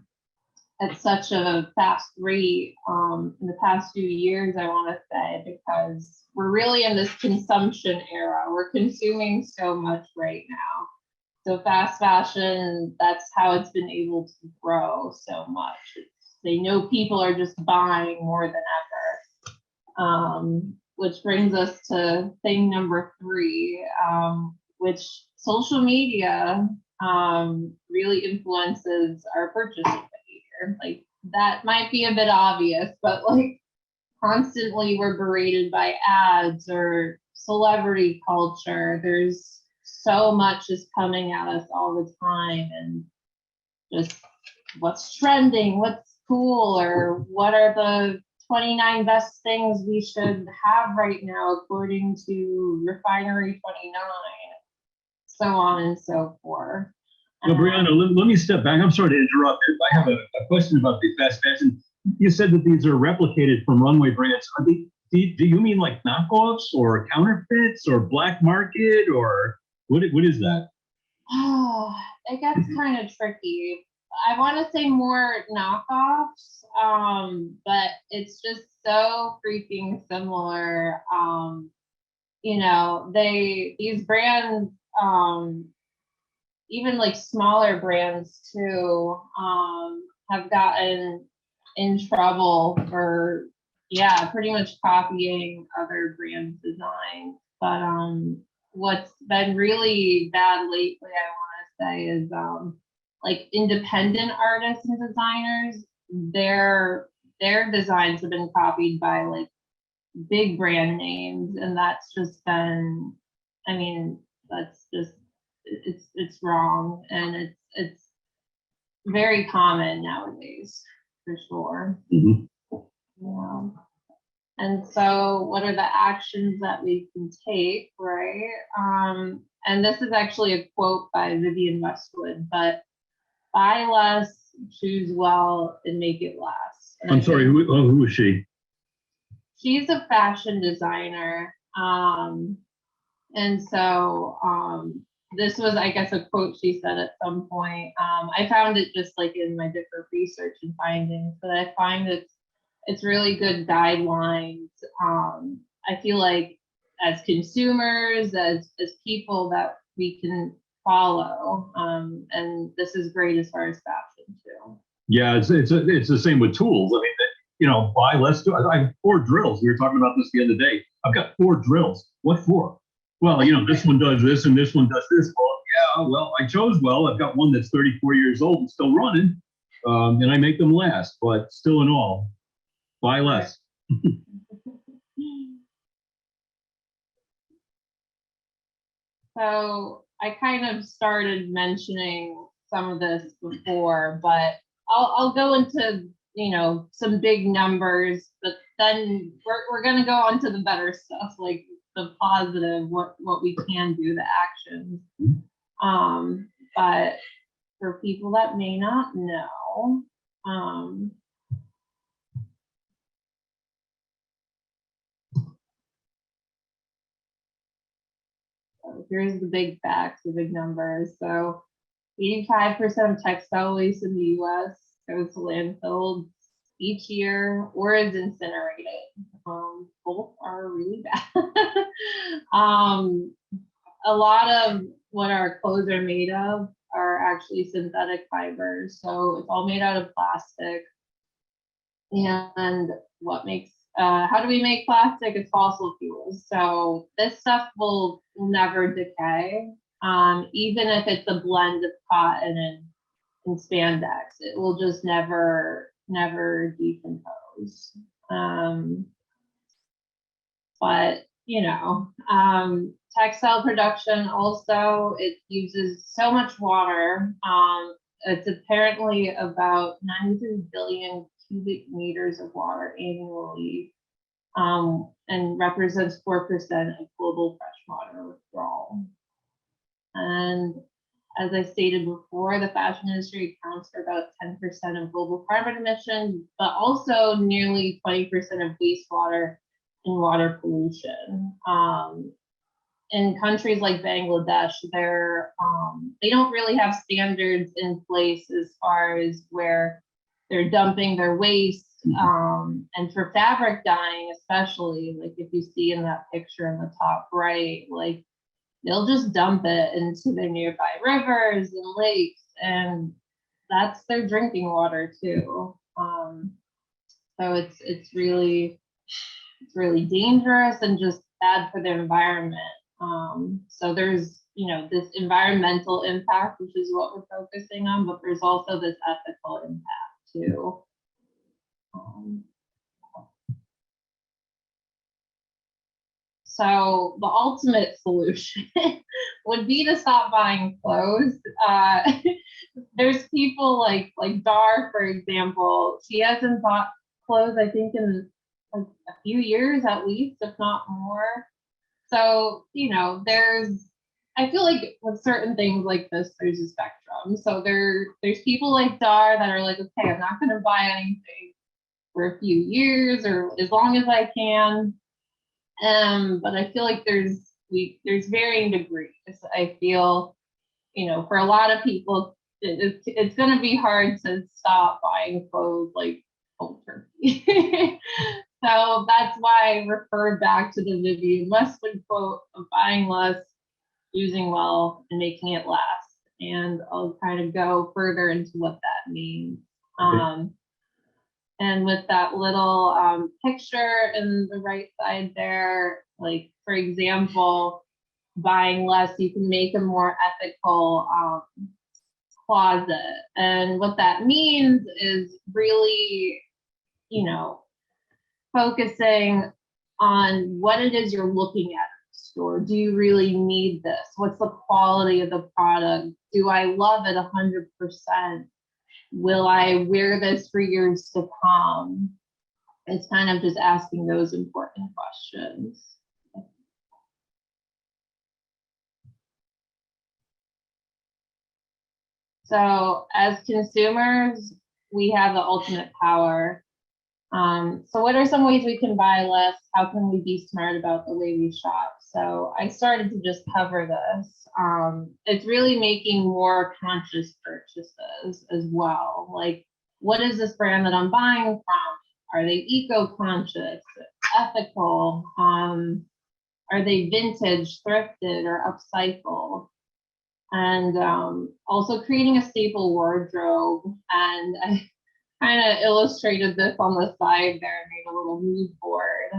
at such a fast rate in the past few years, I want to say, because we're really in this consumption era. We're consuming so much right now. So fast fashion, that's how it's been able to grow so much. They know people are just buying more than ever. Which brings us to thing number 3, which social media really influences our purchasing behavior. Like that might be a bit obvious, but like constantly we're berated by ads or celebrity culture. There's so much is coming at us all the time, and just what's trending, what's cool, or what are the 29 best things we should have right now according to Refinery 29, so on and so forth. No, Brianna, let me step back. I'm sorry to interrupt. I have a question about the fast fashion. You said that these are replicated from runway brands. Are they, do you mean like knockoffs or counterfeits or black market, or what is that? Oh, it gets kind of tricky. I want to say more knockoffs, but it's just so freaking similar. You know, these brands, even like smaller brands too, have gotten in trouble for, yeah, pretty much copying other brands' designs. But what's been really bad lately, I want to say, is like independent artists and designers. Their designs have been copied by like big brand names, and that's just been, I mean, that's just, it's wrong, and it's very common nowadays, for sure. Mhm. Yeah. And so what are the actions that we can take, right? And this is actually a quote by Vivienne Westwood, but buy less, choose well, and make it last. And I'm sorry, who is she? she's a fashion designer. And so this was, I guess, a quote she said at some point. I found it just like in my different research and findings, but I find it's really good guidelines. I feel like as consumers, as people, that we can follow. And this is great as far as fashion too. Yeah, it's the same with tools. I mean, you know, buy less. I have 4 drills. We were talking about this the other day. I've got 4 drills. What for? Well, you know, this one does this and this one does this. Well, yeah, well, I chose well. I've got one that's 34 years old and still running, and I make them last. But still in all, buy less. So I kind of started mentioning some of this before, but I'll go into, you know, some big numbers. The then we're gonna go on to the better stuff, like the positive, what we can do, the actions. But for people that may not know, so here's the big facts, the big numbers. So 85% of textile waste in the US goes to landfills each year or is incinerated. Both are really bad. A lot of what our clothes are made of are actually synthetic fibers. So it's all made out of plastic. And what makes, how do we make plastic? It's fossil fuels. So this stuff will never decay. Even if it's a blend of cotton and spandex, it will just never decompose. But you know, textile production also, it uses so much water. It's apparently about 93 billion cubic meters of water annually, and represents 4% of global freshwater withdrawal. And as I stated before, the fashion industry accounts for about 10% of global carbon emissions, but also nearly 20% of wastewater and water pollution. In countries like Bangladesh, they don't really have standards in place as far as where they're dumping their waste. And for fabric dyeing, especially, like if you see in that picture in the top right, like they'll just dump it into the nearby rivers and lakes, and that's their drinking water too. So it's really dangerous and just bad for the environment. So there's, you know, this environmental impact, which is what we're focusing on, but there's also this ethical impact too. So the ultimate solution would be to stop buying clothes. There's people like Dar, for example. She hasn't bought clothes, I think, in like a few years at least, if not more. So, you know, I feel like with certain things like this, there's a spectrum. So there's people like Dar that are like, okay, I'm not going to buy anything for a few years or as long as I can. But I feel like there's varying degrees. I feel, you know, for a lot of people, it's going to be hard to stop buying clothes like cold turkey. So that's why I referred back to the Vivian Westwood quote of buying less, using well, and making it last. And I'll kind of go further into what that means. Okay. And with that little picture in the right side there, like, for example, buying less, you can make a more ethical closet. And what that means is really, you know, focusing on what it is you're looking at in the store. Do you really need this? What's the quality of the product? Do I love it 100%? Will I wear this for years to come? It's kind of just asking those important questions. So as consumers, we have the ultimate power. So what are some ways we can buy less? How can we be smart about the way we shop? So I started to just cover this. It's really making more conscious purchases as well. Like, what is this brand that I'm buying from? Are they eco-conscious, ethical? Are they vintage, thrifted, or upcycled? And also creating a staple wardrobe. And I kind of illustrated this on the side there, made a little mood board,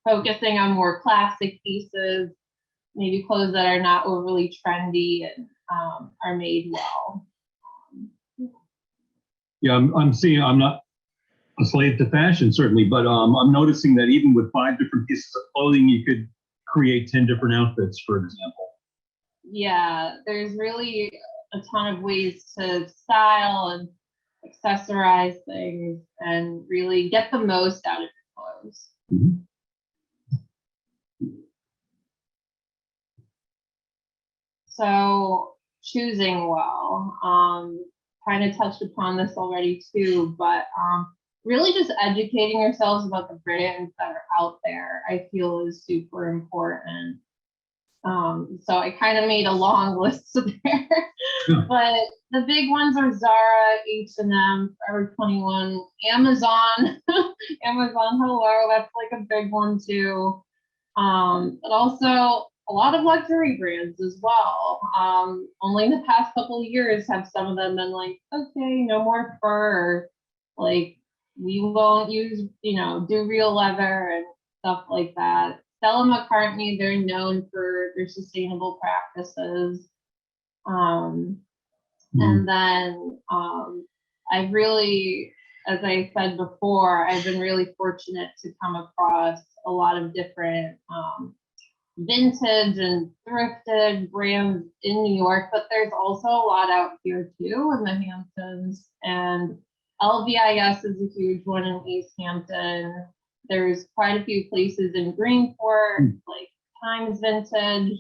focusing on more classic pieces, maybe clothes that are not overly trendy and are made well. Yeah, I'm seeing, I'm not a slave to fashion, certainly, but I'm noticing that even with 5 different pieces of clothing, you could create 10 different outfits, for example. Yeah, there's really a ton of ways to style, and accessorize things, and really get the most out of your clothes. Mhm. So choosing well, kind of touched upon this already too, but really just educating yourselves about the brands that are out there, I feel is super important. So I kind of made a long list there, but the big ones are Zara, H&M, Forever 21, Amazon, Amazon Hello, that's like a big one too. But also a lot of luxury brands as well. Only in the past couple of years have some of them been like, okay, no more fur, like we won't use, do real leather and stuff like that. Stella McCartney, they're known for their sustainable practices. And then I really, as I said before, I've been really fortunate to come across a lot of different vintage and thrifted brands in New York, but there's also a lot out here too in the Hamptons. And LVIS is a huge one in East Hampton. There's quite a few places in Greenport, like Times Vintage.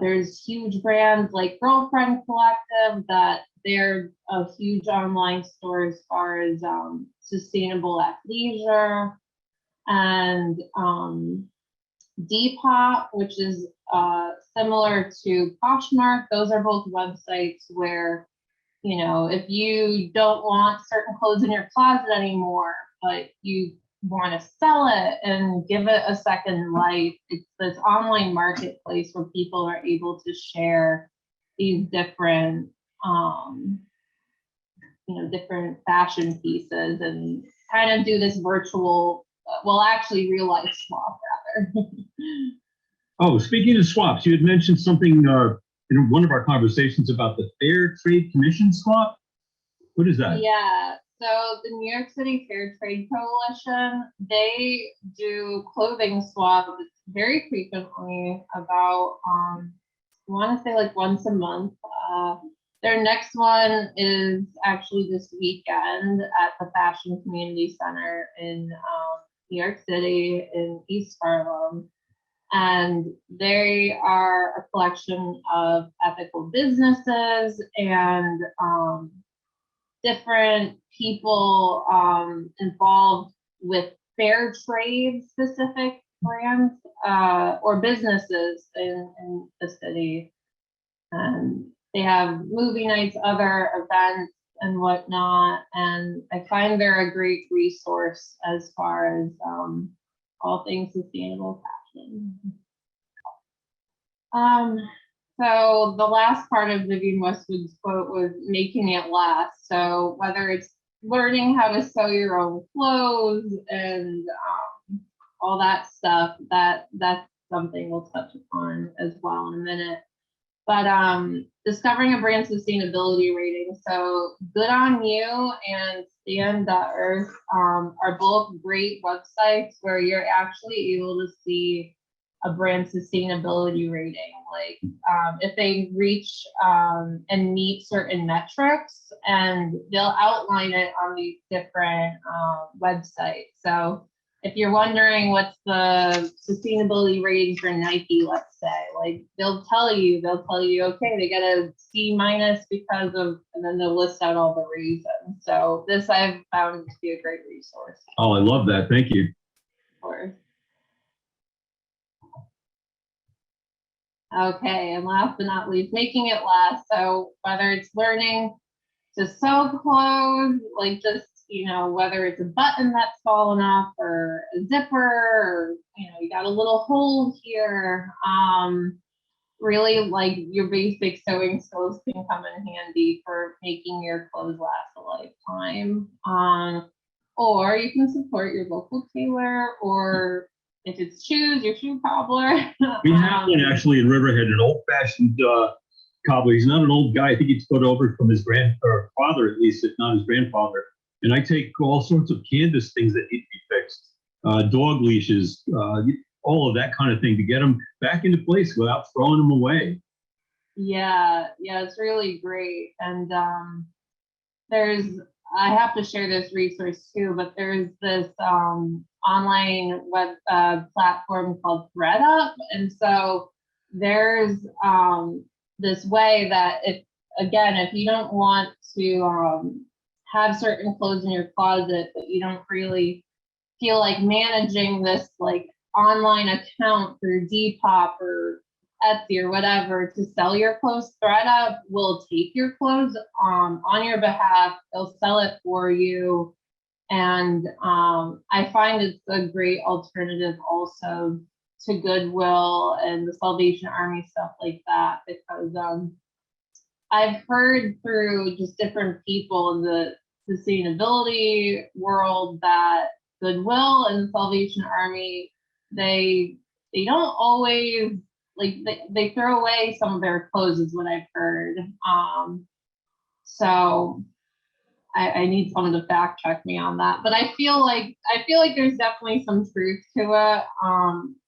There's huge brands like Girlfriend Collective that they're a huge online store as far as sustainable athleisure. And Depop, which is similar to Poshmark. Those are both websites where, if you don't want certain clothes in your closet anymore, but you want to sell it and give it a second life, it's this online marketplace where people are able to share these different, different fashion pieces and kind of do this virtual, actually real life swap rather. Oh, speaking of swaps, you had mentioned something in one of our conversations about the Fair Trade Commission swap. What is that? Yeah, so the New York City Fair Trade Coalition, they do clothing swaps very frequently, about, I want to say like once a month. Their next one is actually this weekend at the Fashion Community Center in New York City in East Harlem. And they are a collection of ethical businesses and different people involved with fair trade specific brands or businesses in the city. And they have movie nights, other events and whatnot. And I find they're a great resource as far as all things sustainable fashion. So the last part of Vivienne Westwood's quote was making it last. So whether it's learning how to sew your own clothes and all that stuff, that's something we'll touch upon as well in a minute. But discovering a brand sustainability rating. So Good On You and Stand.Earth are both great websites where you're actually able to see a brand sustainability rating, like if they reach and meet certain metrics, and they'll outline it on these different websites. So if you're wondering what's the sustainability rating for Nike, let's say, like they'll tell you, okay, they get a C- because of, and then they'll list out all the reasons. So this I've found to be a great resource. Oh, I love that. Thank you. Of course. Okay, and last but not least, making it last. So whether it's learning to sew clothes, like just, whether it's a button that's fallen off or a zipper, or, you got a little hole here, really like your basic sewing skills can come in handy for making your clothes last a lifetime. Or you can support your local tailor, or if it's shoes, your shoe cobbler. We have one actually in Riverhead, an old-fashioned cobbler. He's not an old guy. I think he's put over from his father, at least, if not his grandfather. And I take all sorts of canvas things that need to be fixed, dog leashes, all of that kind of thing to get them back into place without throwing them away. Yeah, it's really great. And I have to share this resource too, but there's this online web platform called ThreadUp. And so there's this way that if you don't want to have certain clothes in your closet, but you don't really feel like managing this like online account through Depop or Etsy or whatever to sell your clothes, ThreadUp will take your clothes on your behalf. They'll sell it for you. And I find it's a great alternative also to Goodwill and the Salvation Army, stuff like that, because I've heard through just different people in the sustainability world that Goodwill and the Salvation Army, they don't always, like, they throw away some of their clothes is what I've heard. So I need someone to fact check me on that, but I feel like there's definitely some truth to it.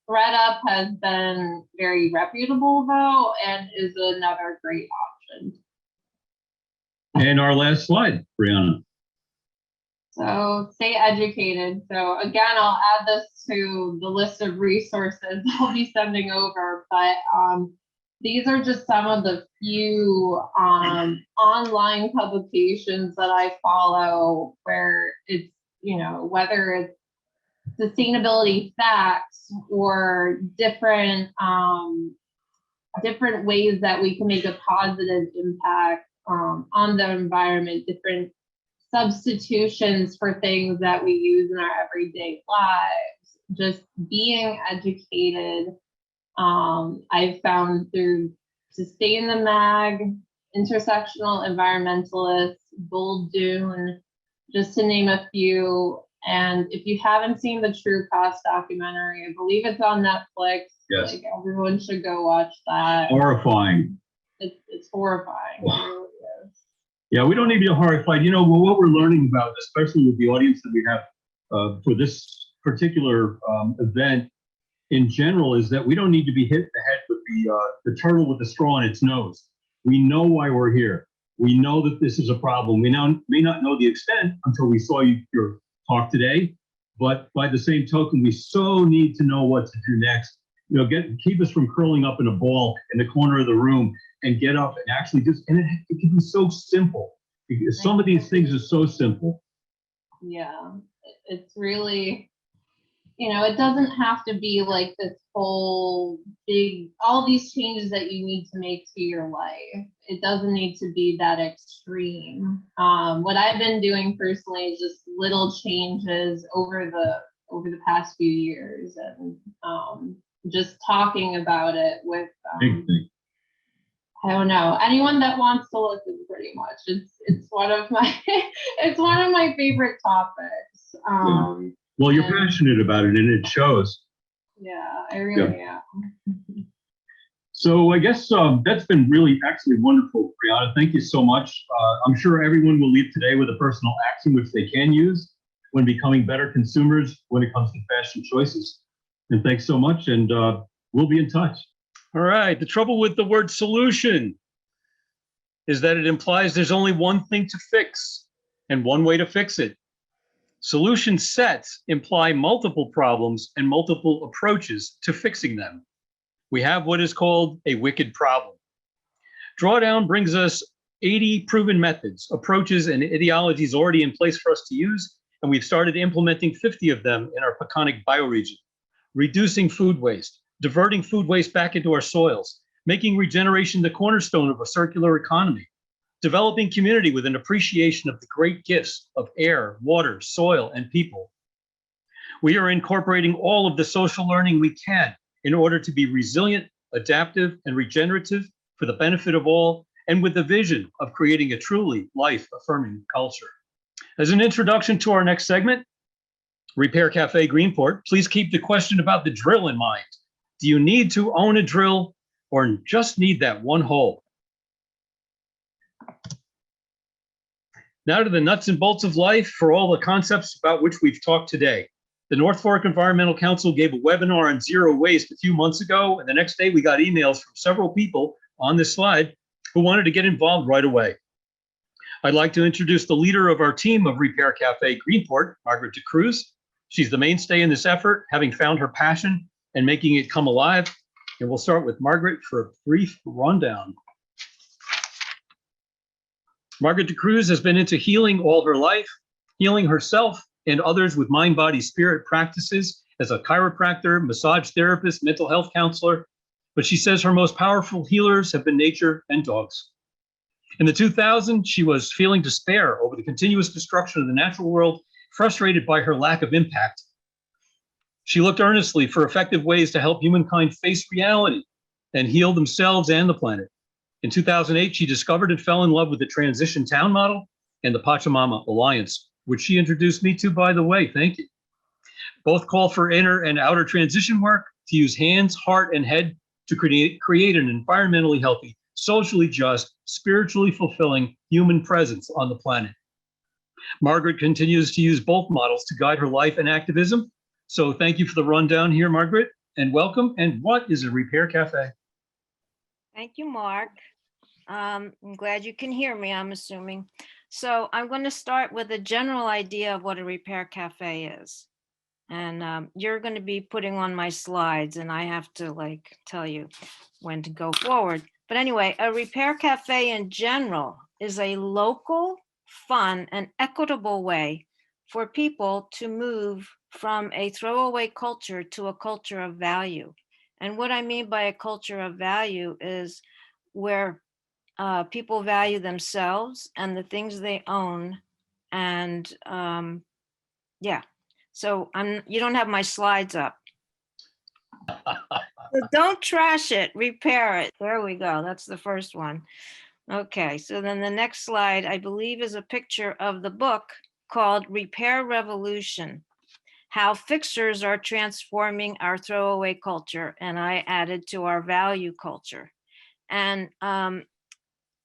ThreadUp has been very reputable though, and is another great option. And our last slide, Brianna. So stay educated. So again, I'll add this to the list of resources I'll be sending over, but these are just some of the few online publications that I follow where it's, whether it's sustainability facts or different ways that we can make a positive impact on the environment, different substitutions for things that we use in our everyday lives, just being educated. I've found through Sustain the Mag, Intersectional Environmentalists, Gold Dune, just to name a few. And if you haven't seen the True Cost documentary, I believe it's on Netflix. Yes. Like, everyone should go watch that. Horrifying. It's horrifying. It really is. Yeah, we don't need to be horrified. What we're learning about, especially with the audience that we have for this particular event in general, is that we don't need to be hit in the head with the turtle with the straw in its nose. We know why we're here. We know that this is a problem. We may not know the extent until we saw your talk today, but by the same token, we so need to know what to do next. Keep us from curling up in a ball in the corner of the room and get up and actually and it can be so simple. Some of these things are so simple. Yeah, it's really, it doesn't have to be like this whole all these changes that you need to make to your life. It doesn't need to be that extreme. What I've been doing personally is just little changes over the past few years, and just talking about it with I don't know, anyone that wants to listen, pretty much. It's one of my it's one of my favorite topics. Well, you're passionate about it, and it shows. Yeah, I really am. So I guess that's been really actually wonderful, Brianna. Thank you so much. I'm sure everyone will leave today with a personal action which they can use when becoming better consumers when it comes to fashion choices. And thanks so much, and we'll be in touch. All right. The trouble with the word solution is that it implies there's only one thing to fix and one way to fix it. Solution sets imply multiple problems and multiple approaches to fixing them. We have what is called a wicked problem. Drawdown brings us 80 proven methods, approaches, and ideologies already in place for us to use, and we've started implementing 50 of them in our Peconic bioregion. Reducing food waste, diverting food waste back into our soils, making regeneration the cornerstone of a circular economy, developing community with an appreciation of the great gifts of air, water, soil, and people. We are incorporating all of the social learning we can in order to be resilient, adaptive, and regenerative for the benefit of all, and with the vision of creating a truly life-affirming culture. As an introduction to our next segment, Repair Cafe Greenport, please keep the question about the drill in mind. Do you need to own a drill or just need that one hole? Now to the nuts and bolts of life for all the concepts about which we've talked today. The North Fork Environmental Council gave a webinar on zero waste a few months ago, and the next day we got emails from several people on this slide who wanted to get involved right away. I'd like to introduce the leader of our team of Repair Cafe Greenport, Margaret DeCruz. She's the mainstay in this effort, having found her passion and making it come alive. And we'll start with Margaret for a brief rundown. Margaret DeCruz has been into healing all her life, healing herself and others with mind, body, spirit practices as a chiropractor, massage therapist, mental health counselor. But she says her most powerful healers have been nature and dogs. In the 2000s, she was feeling despair over the continuous destruction of the natural world, frustrated by her lack of impact. She looked earnestly for effective ways to help humankind face reality and heal themselves and the planet. In 2008, she discovered and fell in love with the Transition Town model and the Pachamama Alliance, which she introduced me to, by the way. Thank you. Both call for inner and outer transition work to use hands, heart, and head to create an environmentally healthy, socially just, spiritually fulfilling human presence on the planet. Margaret continues to use both models to guide her life and activism. So thank you for the rundown here, Margaret, and welcome. And what is a Repair Cafe? Thank you, Mark. I'm glad you can hear me, I'm assuming. So I'm going to start with a general idea of what a repair cafe is. And you're going to be putting on my slides and I have to tell you when to go forward. But anyway, a repair cafe in general is a local, fun, and equitable way for people to move from a throwaway culture to a culture of value. And what I mean by a culture of value is where people value themselves and the things they own. And yeah, so you don't have my slides up. So don't trash it, repair it. There we go. That's the first one. Okay, so then the next slide, I believe, is a picture of the book called Repair Revolution: How Fixers Are Transforming Our Throwaway Culture. And I added to our value culture. And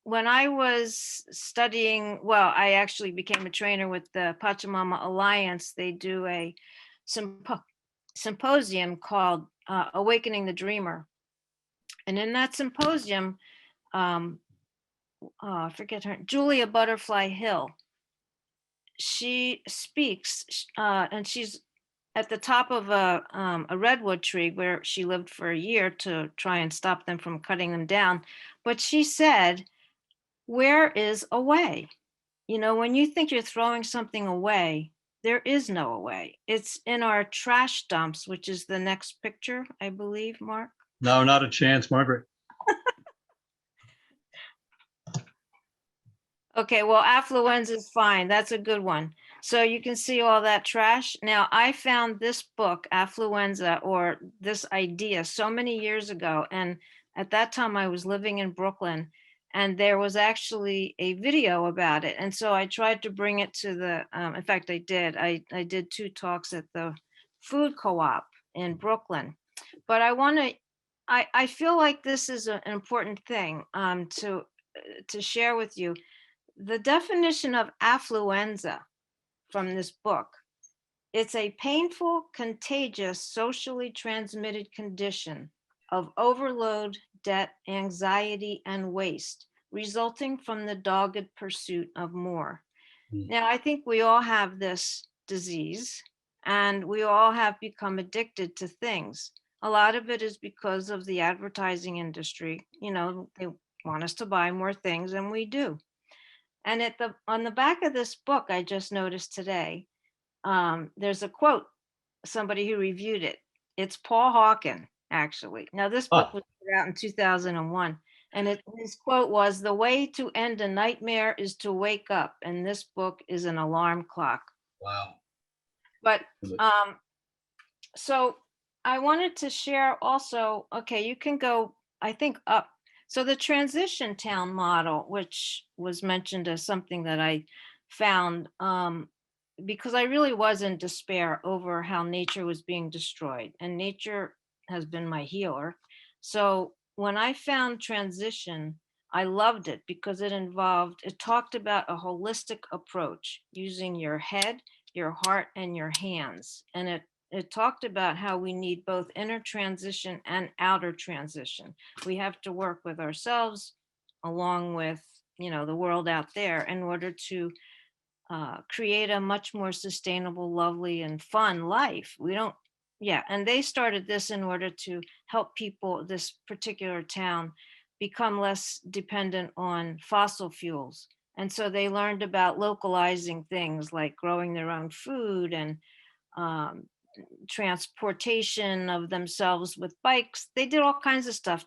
when I was studying, well, I actually became a trainer with the Pachamama Alliance. They do a symposium called Awakening the Dreamer. And in that symposium, I forget her, Julia Butterfly Hill, she speaks and she's at the top of a redwood tree where she lived for a year to try and stop them from cutting them down. But she said, where is a way? You know, when you think you're throwing something away, there is no away. It's in our trash dumps, which is the next picture, I believe, Mark. No, not a chance, Margaret. Okay, well, affluenza is fine. That's a good one. So you can see all that trash. Now, I found this book, Affluenza, or this idea, so many years ago. And at that time, I was living in Brooklyn, and there was actually a video about it. And so I tried to bring it to the, in fact, I did. I did 2 talks at the food co-op in Brooklyn. But I feel like this is an important thing to share with you. The definition of affluenza from this book: it's a painful, contagious, socially transmitted condition of overload, debt, anxiety, and waste resulting from the dogged pursuit of more. Now, I think we all have this disease and we all have become addicted to things. A lot of it is because of the advertising industry. You know, they want us to buy more things, and we do. And on the back of this book, I just noticed today, there's a quote, somebody who reviewed it. It's Paul Hawken, actually. Now, this book was put out in 2001. And his quote was, "The way to end a nightmare is to wake up. And this book is an alarm clock." Wow. But so I wanted to share also, okay, you can go, I think, up. So the transition town model, which was mentioned as something that I found, because I really was in despair over how nature was being destroyed, and nature has been my healer. So when I found transition, I loved it because it talked about a holistic approach using your head, your heart, and your hands. And it talked about how we need both inner transition and outer transition. We have to work with ourselves along with, the world out there in order to create a much more sustainable, lovely, and fun life. We don't, yeah. And they started this in order to help people, this particular town, become less dependent on fossil fuels. And so they learned about localizing things like growing their own food and transportation of themselves with bikes. They did all kinds of stuff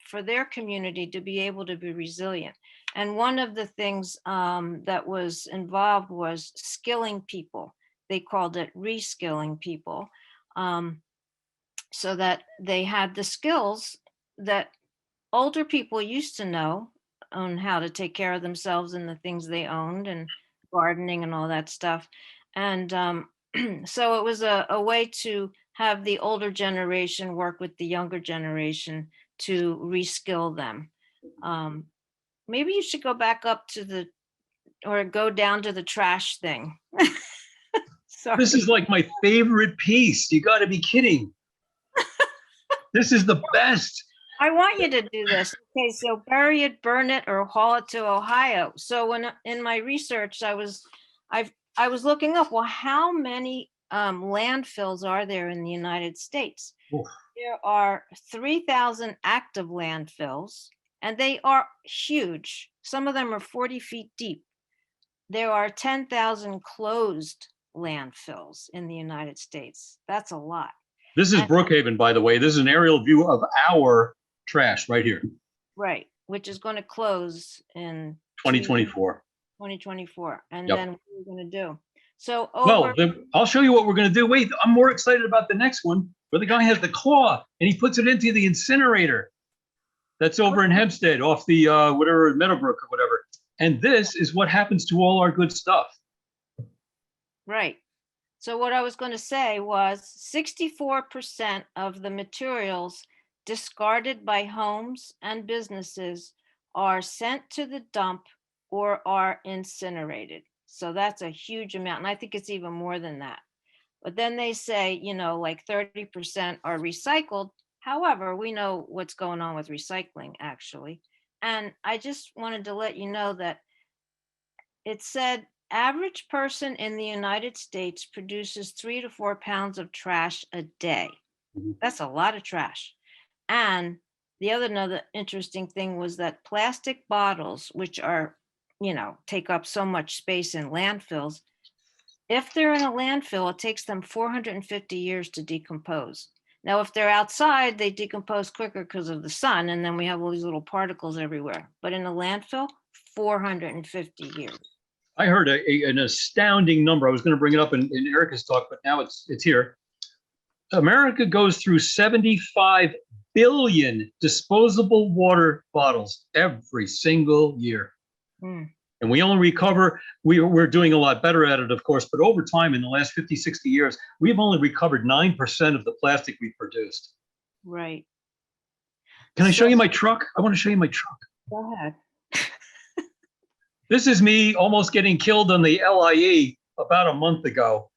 for their community to be able to be resilient. And one of the things that was involved was skilling people. They called it reskilling people, so that they had the skills that older people used to know on how to take care of themselves and the things they owned and gardening and all that stuff. And so it was a way to have the older generation work with the younger generation to reskill them. Maybe you should go back up to or go down to the trash thing. Sorry. This is like my favorite piece. You got to be kidding. This is the best. I want you to do this. Okay, so bury it, burn it, or haul it to Ohio. So when in my research, I was looking up, well, how many landfills are there in the United States? Oof. There are 3,000 active landfills, and they are huge. Some of them are 40 feet deep. There are 10,000 closed landfills in the United States. That's a lot. This is Brookhaven, by the way. This is an aerial view of our trash right here. Right, which is going to close in 2024. 2024. And Yep. then what are we going to do? So Well, I'll show you what we're going to do. Wait, I'm more excited about the next one where the guy has the claw and he puts it into the incinerator. That's over in Hempstead off the whatever, Meadowbrook or whatever. And this is what happens to all our good stuff. Right. So what I was going to say was 64% of the materials discarded by homes and businesses are sent to the dump or are incinerated. So that's a huge amount. And I think it's even more than that. But then they say, like 30% are recycled. However, we know what's going on with recycling, actually. And I just wanted to let you know that it said average person in the United States produces 3 to 4 pounds of trash a day. That's a lot of trash. And the another interesting thing was that plastic bottles, which are, take up so much space in landfills, if they're in a landfill, it takes them 450 years to decompose. Now, if they're outside, they decompose quicker because of the sun, and then we have all these little particles everywhere. But in a landfill, 450 years. I heard an astounding number. I was going to bring it up in Erica's talk, but now it's here. America goes through 75 billion disposable water bottles every single year. And we only recover, we're doing a lot better at it, of course, but over time, in the last 50, 60 years, we've only recovered 9% of the plastic we produced. Right. Can I show you my truck? I want to show you my truck. Go ahead. This is me almost getting killed on the LIE about a month ago.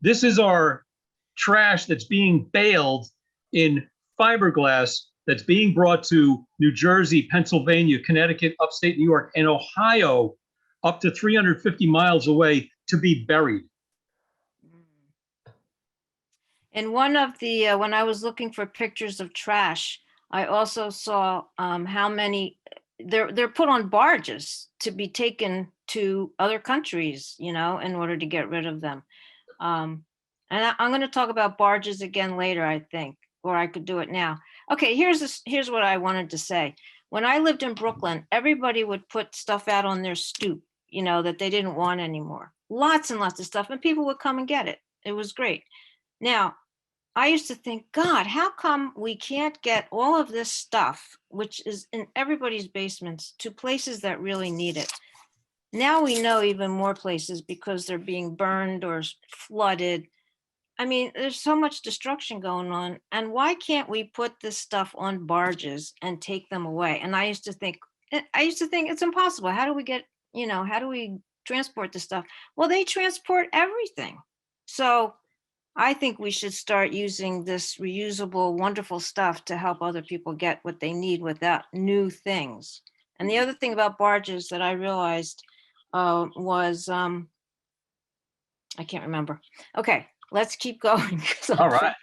This is our trash that's being baled in fiberglass that's being brought to New Jersey, Pennsylvania, Connecticut, upstate New York, and Ohio, up to 350 miles away to be buried. And one of the, when I was looking for pictures of trash, I also saw how many, they're put on barges to be taken to other countries, in order to get rid of them. And I'm going to talk about barges again later, I think, or I could do it now. Okay, here's what I wanted to say. When I lived in Brooklyn, everybody would put stuff out on their stoop, that they didn't want anymore. Lots and lots of stuff, and people would come and get it. It was great. Now, I used to think, God, how come we can't get all of this stuff, which is in everybody's basements, to places that really need it? Now we know even more places because they're being burned or flooded. I mean, there's so much destruction going on. And why can't we put this stuff on barges and take them away? And I used to think it's impossible. How do we get, how do we transport this stuff? Well, they transport everything. So I think we should start using this reusable, wonderful stuff to help other people get what they need without new things. And the other thing about barges that I realized was, I can't remember. Okay, let's keep going. All right.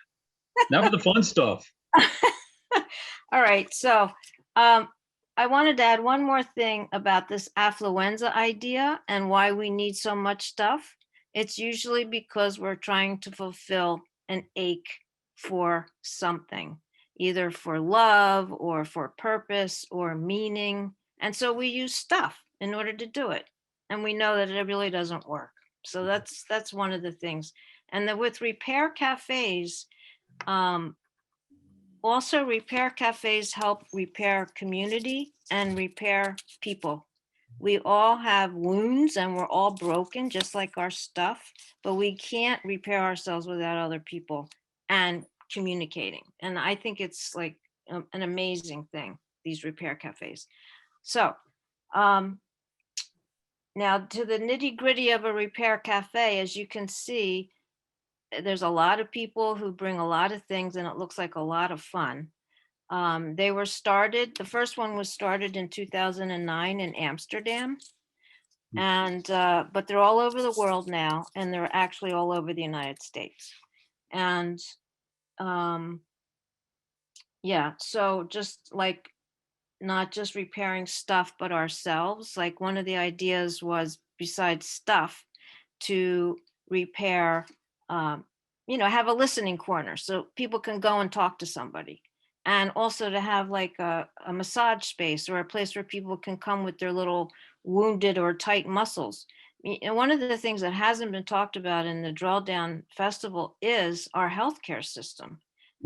Now for the fun stuff. All right, so I wanted to add one more thing about this affluenza idea and why we need so much stuff. It's usually because we're trying to fulfill an ache for something, either for love or for purpose or meaning. And so we use stuff in order to do it. And we know that it really doesn't work. So that's one of the things. And then with repair cafes, also, repair cafes help repair community and repair people. We all have wounds and we're all broken, just like our stuff, but we can't repair ourselves without other people and communicating. And I think it's like an amazing thing, these repair cafes. So now to the nitty gritty of a repair cafe, as you can see, there's a lot of people who bring a lot of things and it looks like a lot of fun. They were started, the first one was started in 2009 in Amsterdam. And, but they're all over the world now, and they're actually all over the United States. And yeah, so just like not just repairing stuff, but ourselves. Like one of the ideas was, besides stuff, to repair, have a listening corner so people can go and talk to somebody. And also to have like a massage space or a place where people can come with their little wounded or tight muscles. And one of the things that hasn't been talked about in the Drawdown Festival is our healthcare system.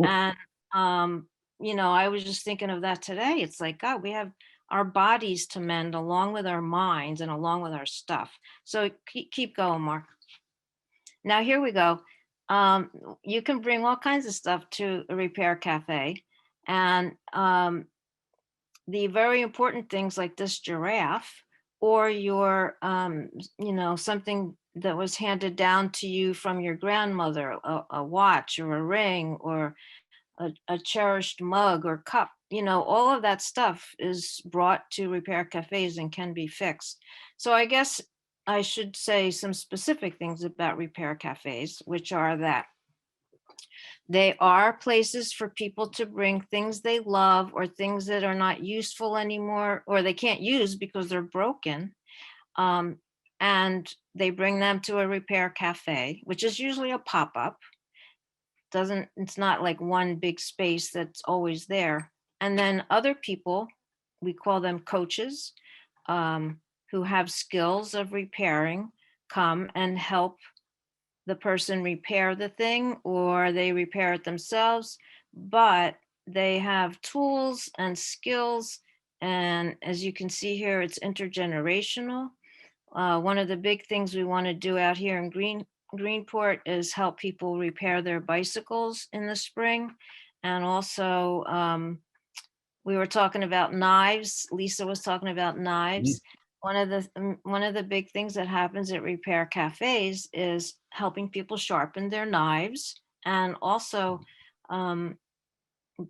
And, I was just thinking of that today. It's like, God, we have our bodies to mend along with our minds and along with our stuff. So keep going, Mark. Now, here we go. You can bring all kinds of stuff to a repair cafe. And the very important things like this giraffe or your, something that was handed down to you from your grandmother, a watch or a ring or a cherished mug or cup, all of that stuff is brought to repair cafes and can be fixed. So I guess I should say some specific things about repair cafes, which are that they are places for people to bring things they love or things that are not useful anymore, or they can't use because they're broken. And they bring them to a repair cafe, which is usually a pop-up. It's not like one big space that's always there. And then other people, we call them coaches, who have skills of repairing, come and help the person repair the thing, or they repair it themselves, but they have tools and skills. And as you can see here, it's intergenerational. One of the big things we want to do out here in Greenport is help people repair their bicycles in the spring. And also, we were talking about knives. Lisa was talking about knives. One of the big things that happens at repair cafes is helping people sharpen their knives. And also in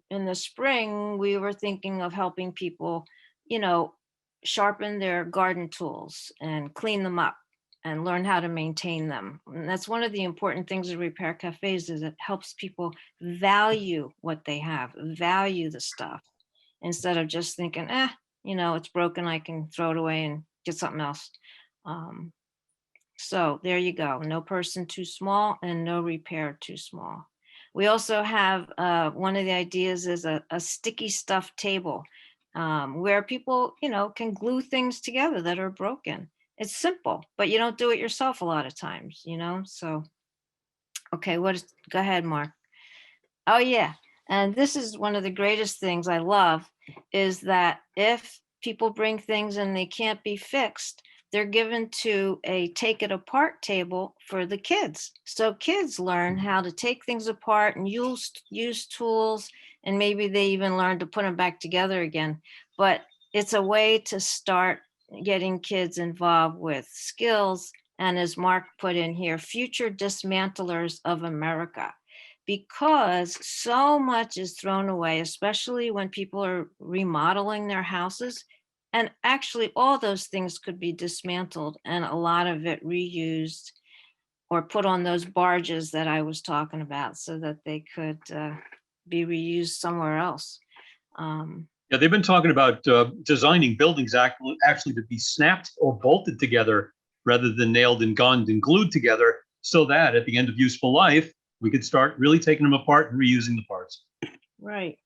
the spring, we were thinking of helping people, sharpen their garden tools and clean them up and learn how to maintain them. And that's one of the important things of repair cafes, is it helps people value what they have, value the stuff, instead of just thinking, it's broken, I can throw it away and get something else. So there you go. No person too small and no repair too small. We also have, one of the ideas is a sticky stuff table, where people, can glue things together that are broken. It's simple, but you don't do it yourself a lot of times, so. Okay, go ahead, Mark. Oh yeah. And this is one of the greatest things I love, is that if people bring things and they can't be fixed, they're given to a take it apart table for the kids. So kids learn how to take things apart and use tools, and maybe they even learn to put them back together again. But it's a way to start getting kids involved with skills. And as Mark put in here, future dismantlers of America. Because so much is thrown away, especially when people are remodeling their houses. and actually all those things could be dismantled and a lot of it reused or put on those barges that I was talking about so that they could be reused somewhere else. Yeah, they've been talking about designing buildings actually to be snapped or bolted together rather than nailed and gunned and glued together, so that at the end of useful life, we could start really taking them apart and reusing the parts. Right.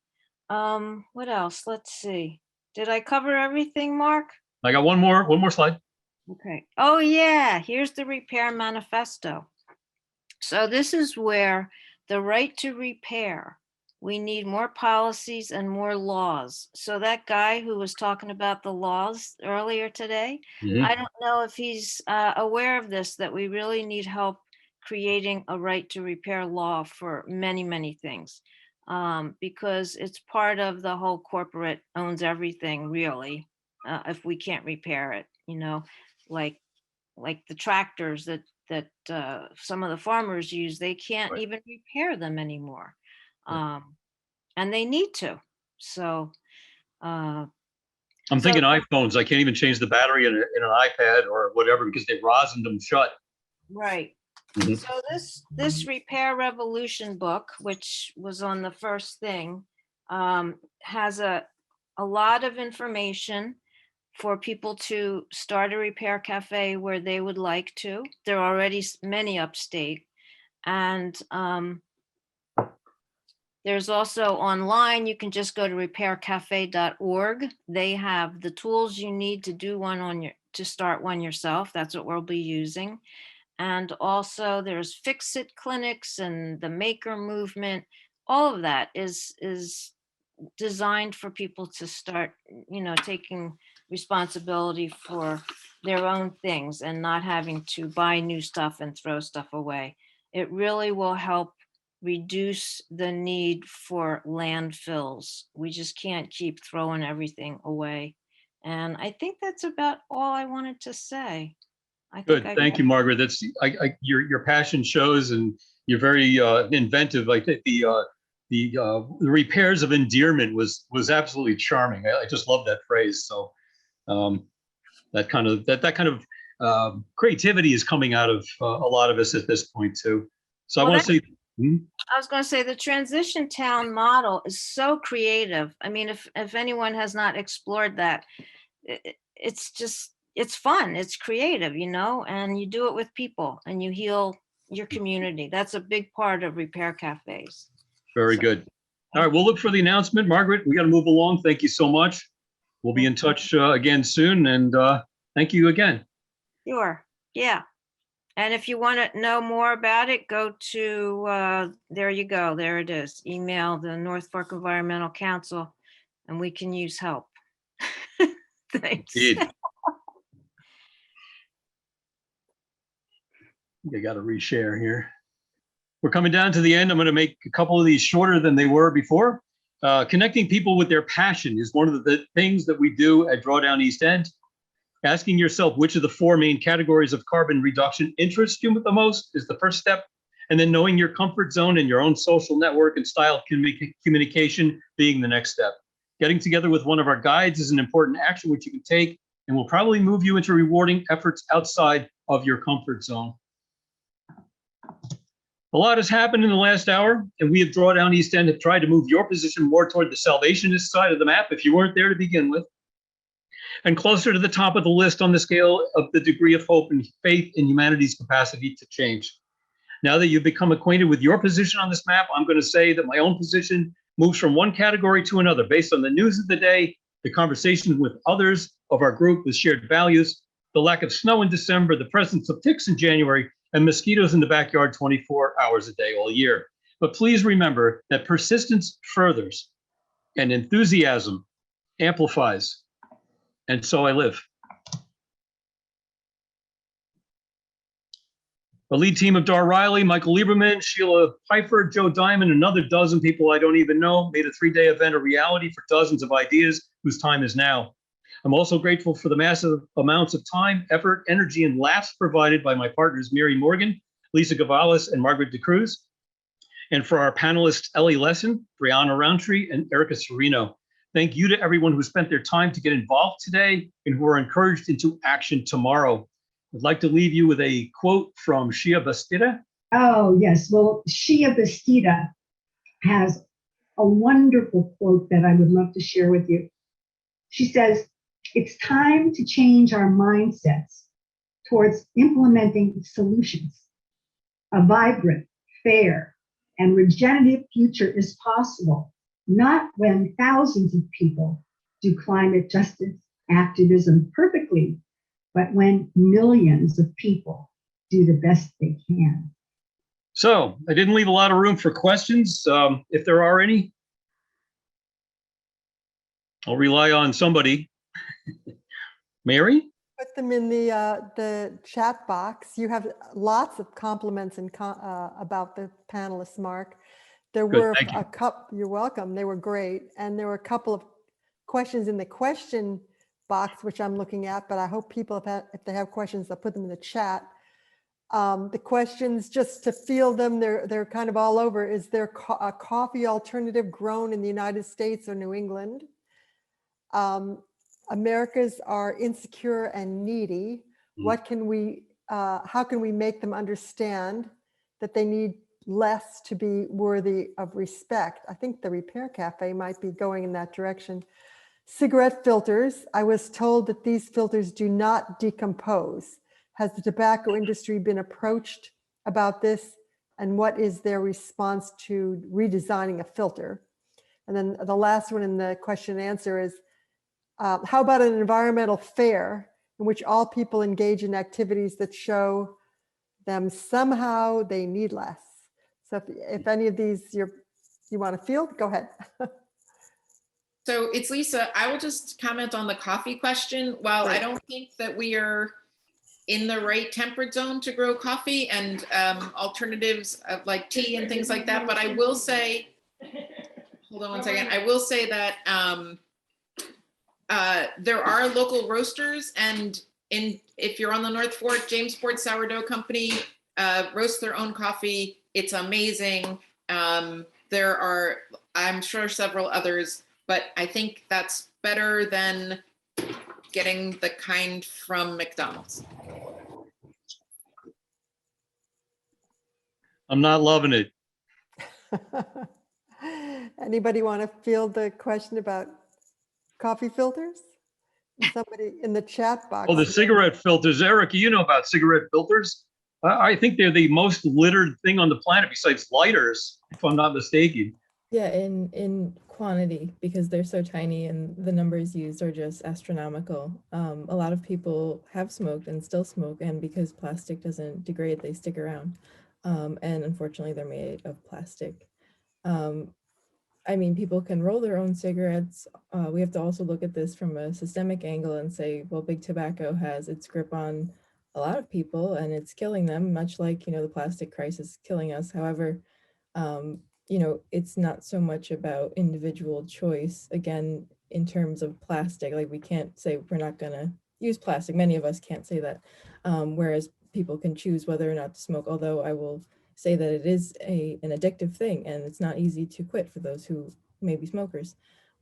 What else? Let's see. Did I cover everything, Mark? I got one more slide. Okay. Oh yeah, here's the repair manifesto. So this is where the right to repair, we need more policies and more laws. So that guy who was talking about the laws earlier today, I don't know if he's aware of this, that we really need help creating a right to repair law for many, many things. Because it's part of the whole corporate owns everything, really, if we can't repair it, you know, like the tractors that some of the farmers use, they can't Right. even repair them anymore. And they need to. So I'm thinking iPhones. I can't even change the battery in an iPad or whatever because they've rosined them shut. right. Mhm. So this Repair Revolution book, which was on the first thing, has a lot of information for people to start a repair cafe where they would like to. There are already many upstate. And there's also online, you can just go to repaircafe.org. They have the tools you need to do to start one yourself. That's what we'll be using. And also there's fix-it clinics and the maker movement. All of that is designed for people to start, taking responsibility for their own things and not having to buy new stuff and throw stuff away. It really will help reduce the need for landfills. We just can't keep throwing everything away. And I think that's about all I wanted to say. Good. Thank you, Margaret. That's your passion shows, and you're very inventive. I think the repairs of endearment was absolutely charming. I just love that phrase. So that kind of creativity is coming out of a lot of us at this point too. So I want to say. I was going to say the transition town model is so creative. I mean, if anyone has not explored that, it's fun, it's creative, and you do it with people and you heal your community. That's a big part of repair cafes. Very good. All right, we'll look for the announcement. Margaret, we got to move along. Thank you so much. We'll be in touch again soon, and thank you again. Sure. Yeah. And if you want to know more about it, go to, there you go, there it is. Email the North Fork Environmental Council and we can use help. Thanks. Indeed. I got to reshare here. We're coming down to the end. I'm going to make a couple of these shorter than they were before. Connecting people with their passion is one of the things that we do at Drawdown East End. Asking yourself which of the 4 main categories of carbon reduction interest you the most is the first step. And then knowing your comfort zone and your own social network and style communication being the next step. Getting together with one of our guides is an important action which you can take and will probably move you into rewarding efforts outside of your comfort zone. A lot has happened in the last hour, and we at Drawdown East End have tried to move your position more toward the salvationist side of the map if you weren't there to begin with, and closer to the top of the list on the scale of the degree of hope and faith in humanity's capacity to change. Now that you've become acquainted with your position on this map, I'm going to say that my own position moves from one category to another based on the news of the day, the conversations with others of our group with shared values, the lack of snow in December, the presence of ticks in January, and mosquitoes in the backyard 24 hours a day all year. But please remember that persistence furthers and enthusiasm amplifies. And so I live. The lead team of Dar Riley, Michael Lieberman, Sheila Pfeiffer, Joe Diamond, another dozen people I don't even know, made a 3-day event a reality for dozens of ideas whose time is now. I'm also grateful for the massive amounts of time, effort, energy, and laughs provided by my partners, Mary Morgan, Lisa Gavalis, and Margaret DeCruz, and for our panelists, Elly Lesson, Brianna Roundtree, and Erica Cerino. Thank you to everyone who spent their time to get involved today and who are encouraged into action tomorrow. I'd like to leave you with a quote from Shia Bastida. Oh, yes. Well, Shia Bastida has a wonderful quote that I would love to share with you. She says, "It's time to change our mindsets towards implementing solutions. A vibrant, fair, and regenerative future is possible, not when thousands of people do climate justice activism perfectly, but when millions of people do the best they can." So I didn't leave a lot of room for questions. If there are any, I'll rely on somebody. Mary? Put them in the chat box. You have lots of compliments and about the panelists, Mark. There Good, were thank you. a couple, you're welcome. They were great. And there were a couple of questions in the question box, which I'm looking at, but I hope people, if they have questions, they'll put them in the chat. The questions, just to field them, they're kind of all over. Is there a coffee alternative grown in the United States or New England? Americans are insecure and needy. What can we, how can we make them understand that they need less to be worthy of respect? I think the Repair Cafe might be going in that direction. Cigarette filters. I was told that these filters do not decompose. Has the tobacco industry been approached about this? And what is their response to redesigning a filter? And then the last one in the question and answer is, how about an environmental fair in which all people engage in activities that show them somehow they need less? So if any of these you want to field, go ahead. So it's Lisa. I will just comment on the coffee question. While I don't think that we are in the right temperate zone to grow coffee and alternatives of like tea and things like that, but I will say, hold on one second. I will say that there are local roasters, and if you're on the North Fork, Jamesport Sourdough Company roasts their own coffee. It's amazing. There are, I'm sure, several others, but I think that's better than getting the kind from McDonald's. I'm not loving it. Anybody want to field the question about coffee filters? Somebody in the chat box. Oh, the cigarette filters. Erica, you know about cigarette filters. I think they're the most littered thing on the planet besides lighters, if I'm not mistaken. Yeah, in quantity, because they're so tiny and the numbers used are just astronomical. A lot of people have smoked and still smoke, and because plastic doesn't degrade, they stick around. And unfortunately, they're made of plastic. I mean, people can roll their own cigarettes. We have to also look at this from a systemic angle and say, well, big tobacco has its grip on a lot of people and it's killing them, much like, the plastic crisis killing us. However, it's not so much about individual choice. Again, in terms of plastic, like we can't say we're not gonna use plastic. Many of us can't say that, whereas people can choose whether or not to smoke, although I will say that it is an addictive thing and it's not easy to quit for those who may be smokers.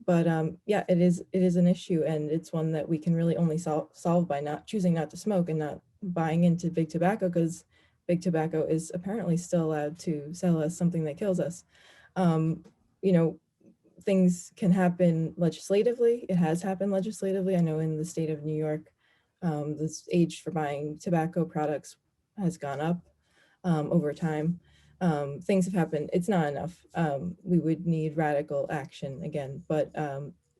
But yeah, it is an issue, and it's one that we can really only solve by not choosing not to smoke and not buying into big tobacco, because big tobacco is apparently still allowed to sell us something that kills us. Things can happen legislatively. It has happened legislatively. I know in the state of New York, this age for buying tobacco products has gone up over time. Things have happened. It's not enough. We would need radical action again. But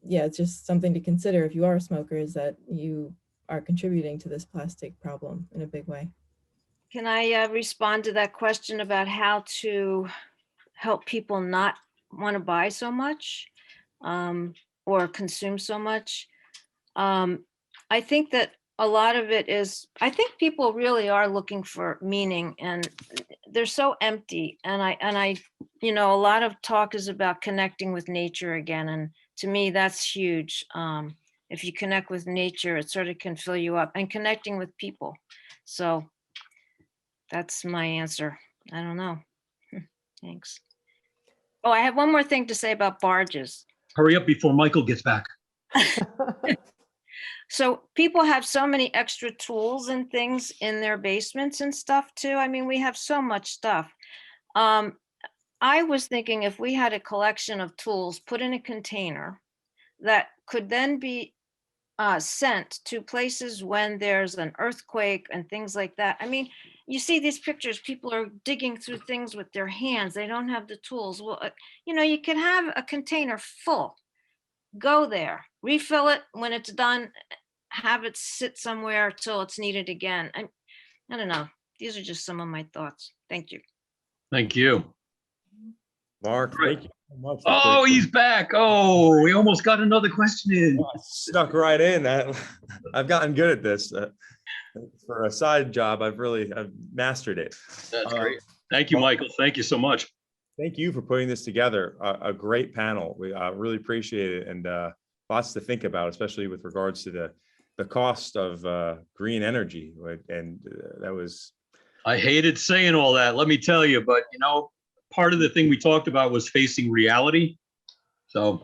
yeah, it's just something to consider if you are a smoker, is that you are contributing to this plastic problem in a big way. Can I respond to that question about how to help people not want to buy so much or consume so much? I think that a lot of it is, I think people really are looking for meaning, and they're so empty. And I, a lot of talk is about connecting with nature again. And to me, that's huge. If you connect with nature, it sort of can fill you up, and connecting with people. So that's my answer. I don't know. Thanks. Oh, I have one more thing to say about barges. Hurry up before Michael gets back. So people have so many extra tools and things in their basements and stuff too. I mean, we have so much stuff. I was thinking if we had a collection of tools put in a container that could then be sent to places when there's an earthquake and things like that. I mean, you see these pictures, people are digging through things with their hands. They don't have the tools. Well, you know, you can have a container full, go there, refill it when it's done, have it sit somewhere till it's needed again. I don't know. These are just some of my thoughts. Thank you. Thank you. Mark, Right. thank you so much. Oh, he's back. Oh, we almost got another question in. Snuck right in. I've gotten good at this. For a side job, I've mastered it. That's great. Thank you, Michael. Thank you so much. Thank you for putting this together. A great panel. We really appreciate it, and lots to think about, especially with regards to the cost of green energy. And that was. I hated saying all that, let me tell you, but you know, part of the thing we talked about was facing reality. So.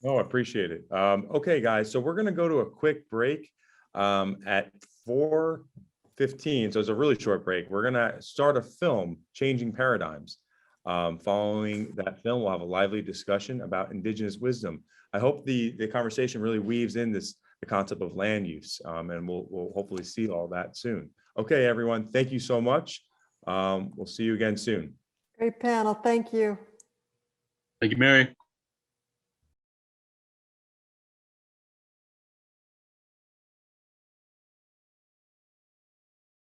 Oh, I appreciate it. Okay, guys, so we're going to go to a quick break at 4:15. So it's a really short break. We're going to start a film, Changing Paradigms. Following that film, we'll have a lively discussion about indigenous wisdom. I hope the conversation really weaves in the concept of land use, and we'll hopefully see all that soon. Okay, everyone, thank you so much. We'll see you again soon. Great panel. Thank you. Thank you, Mary.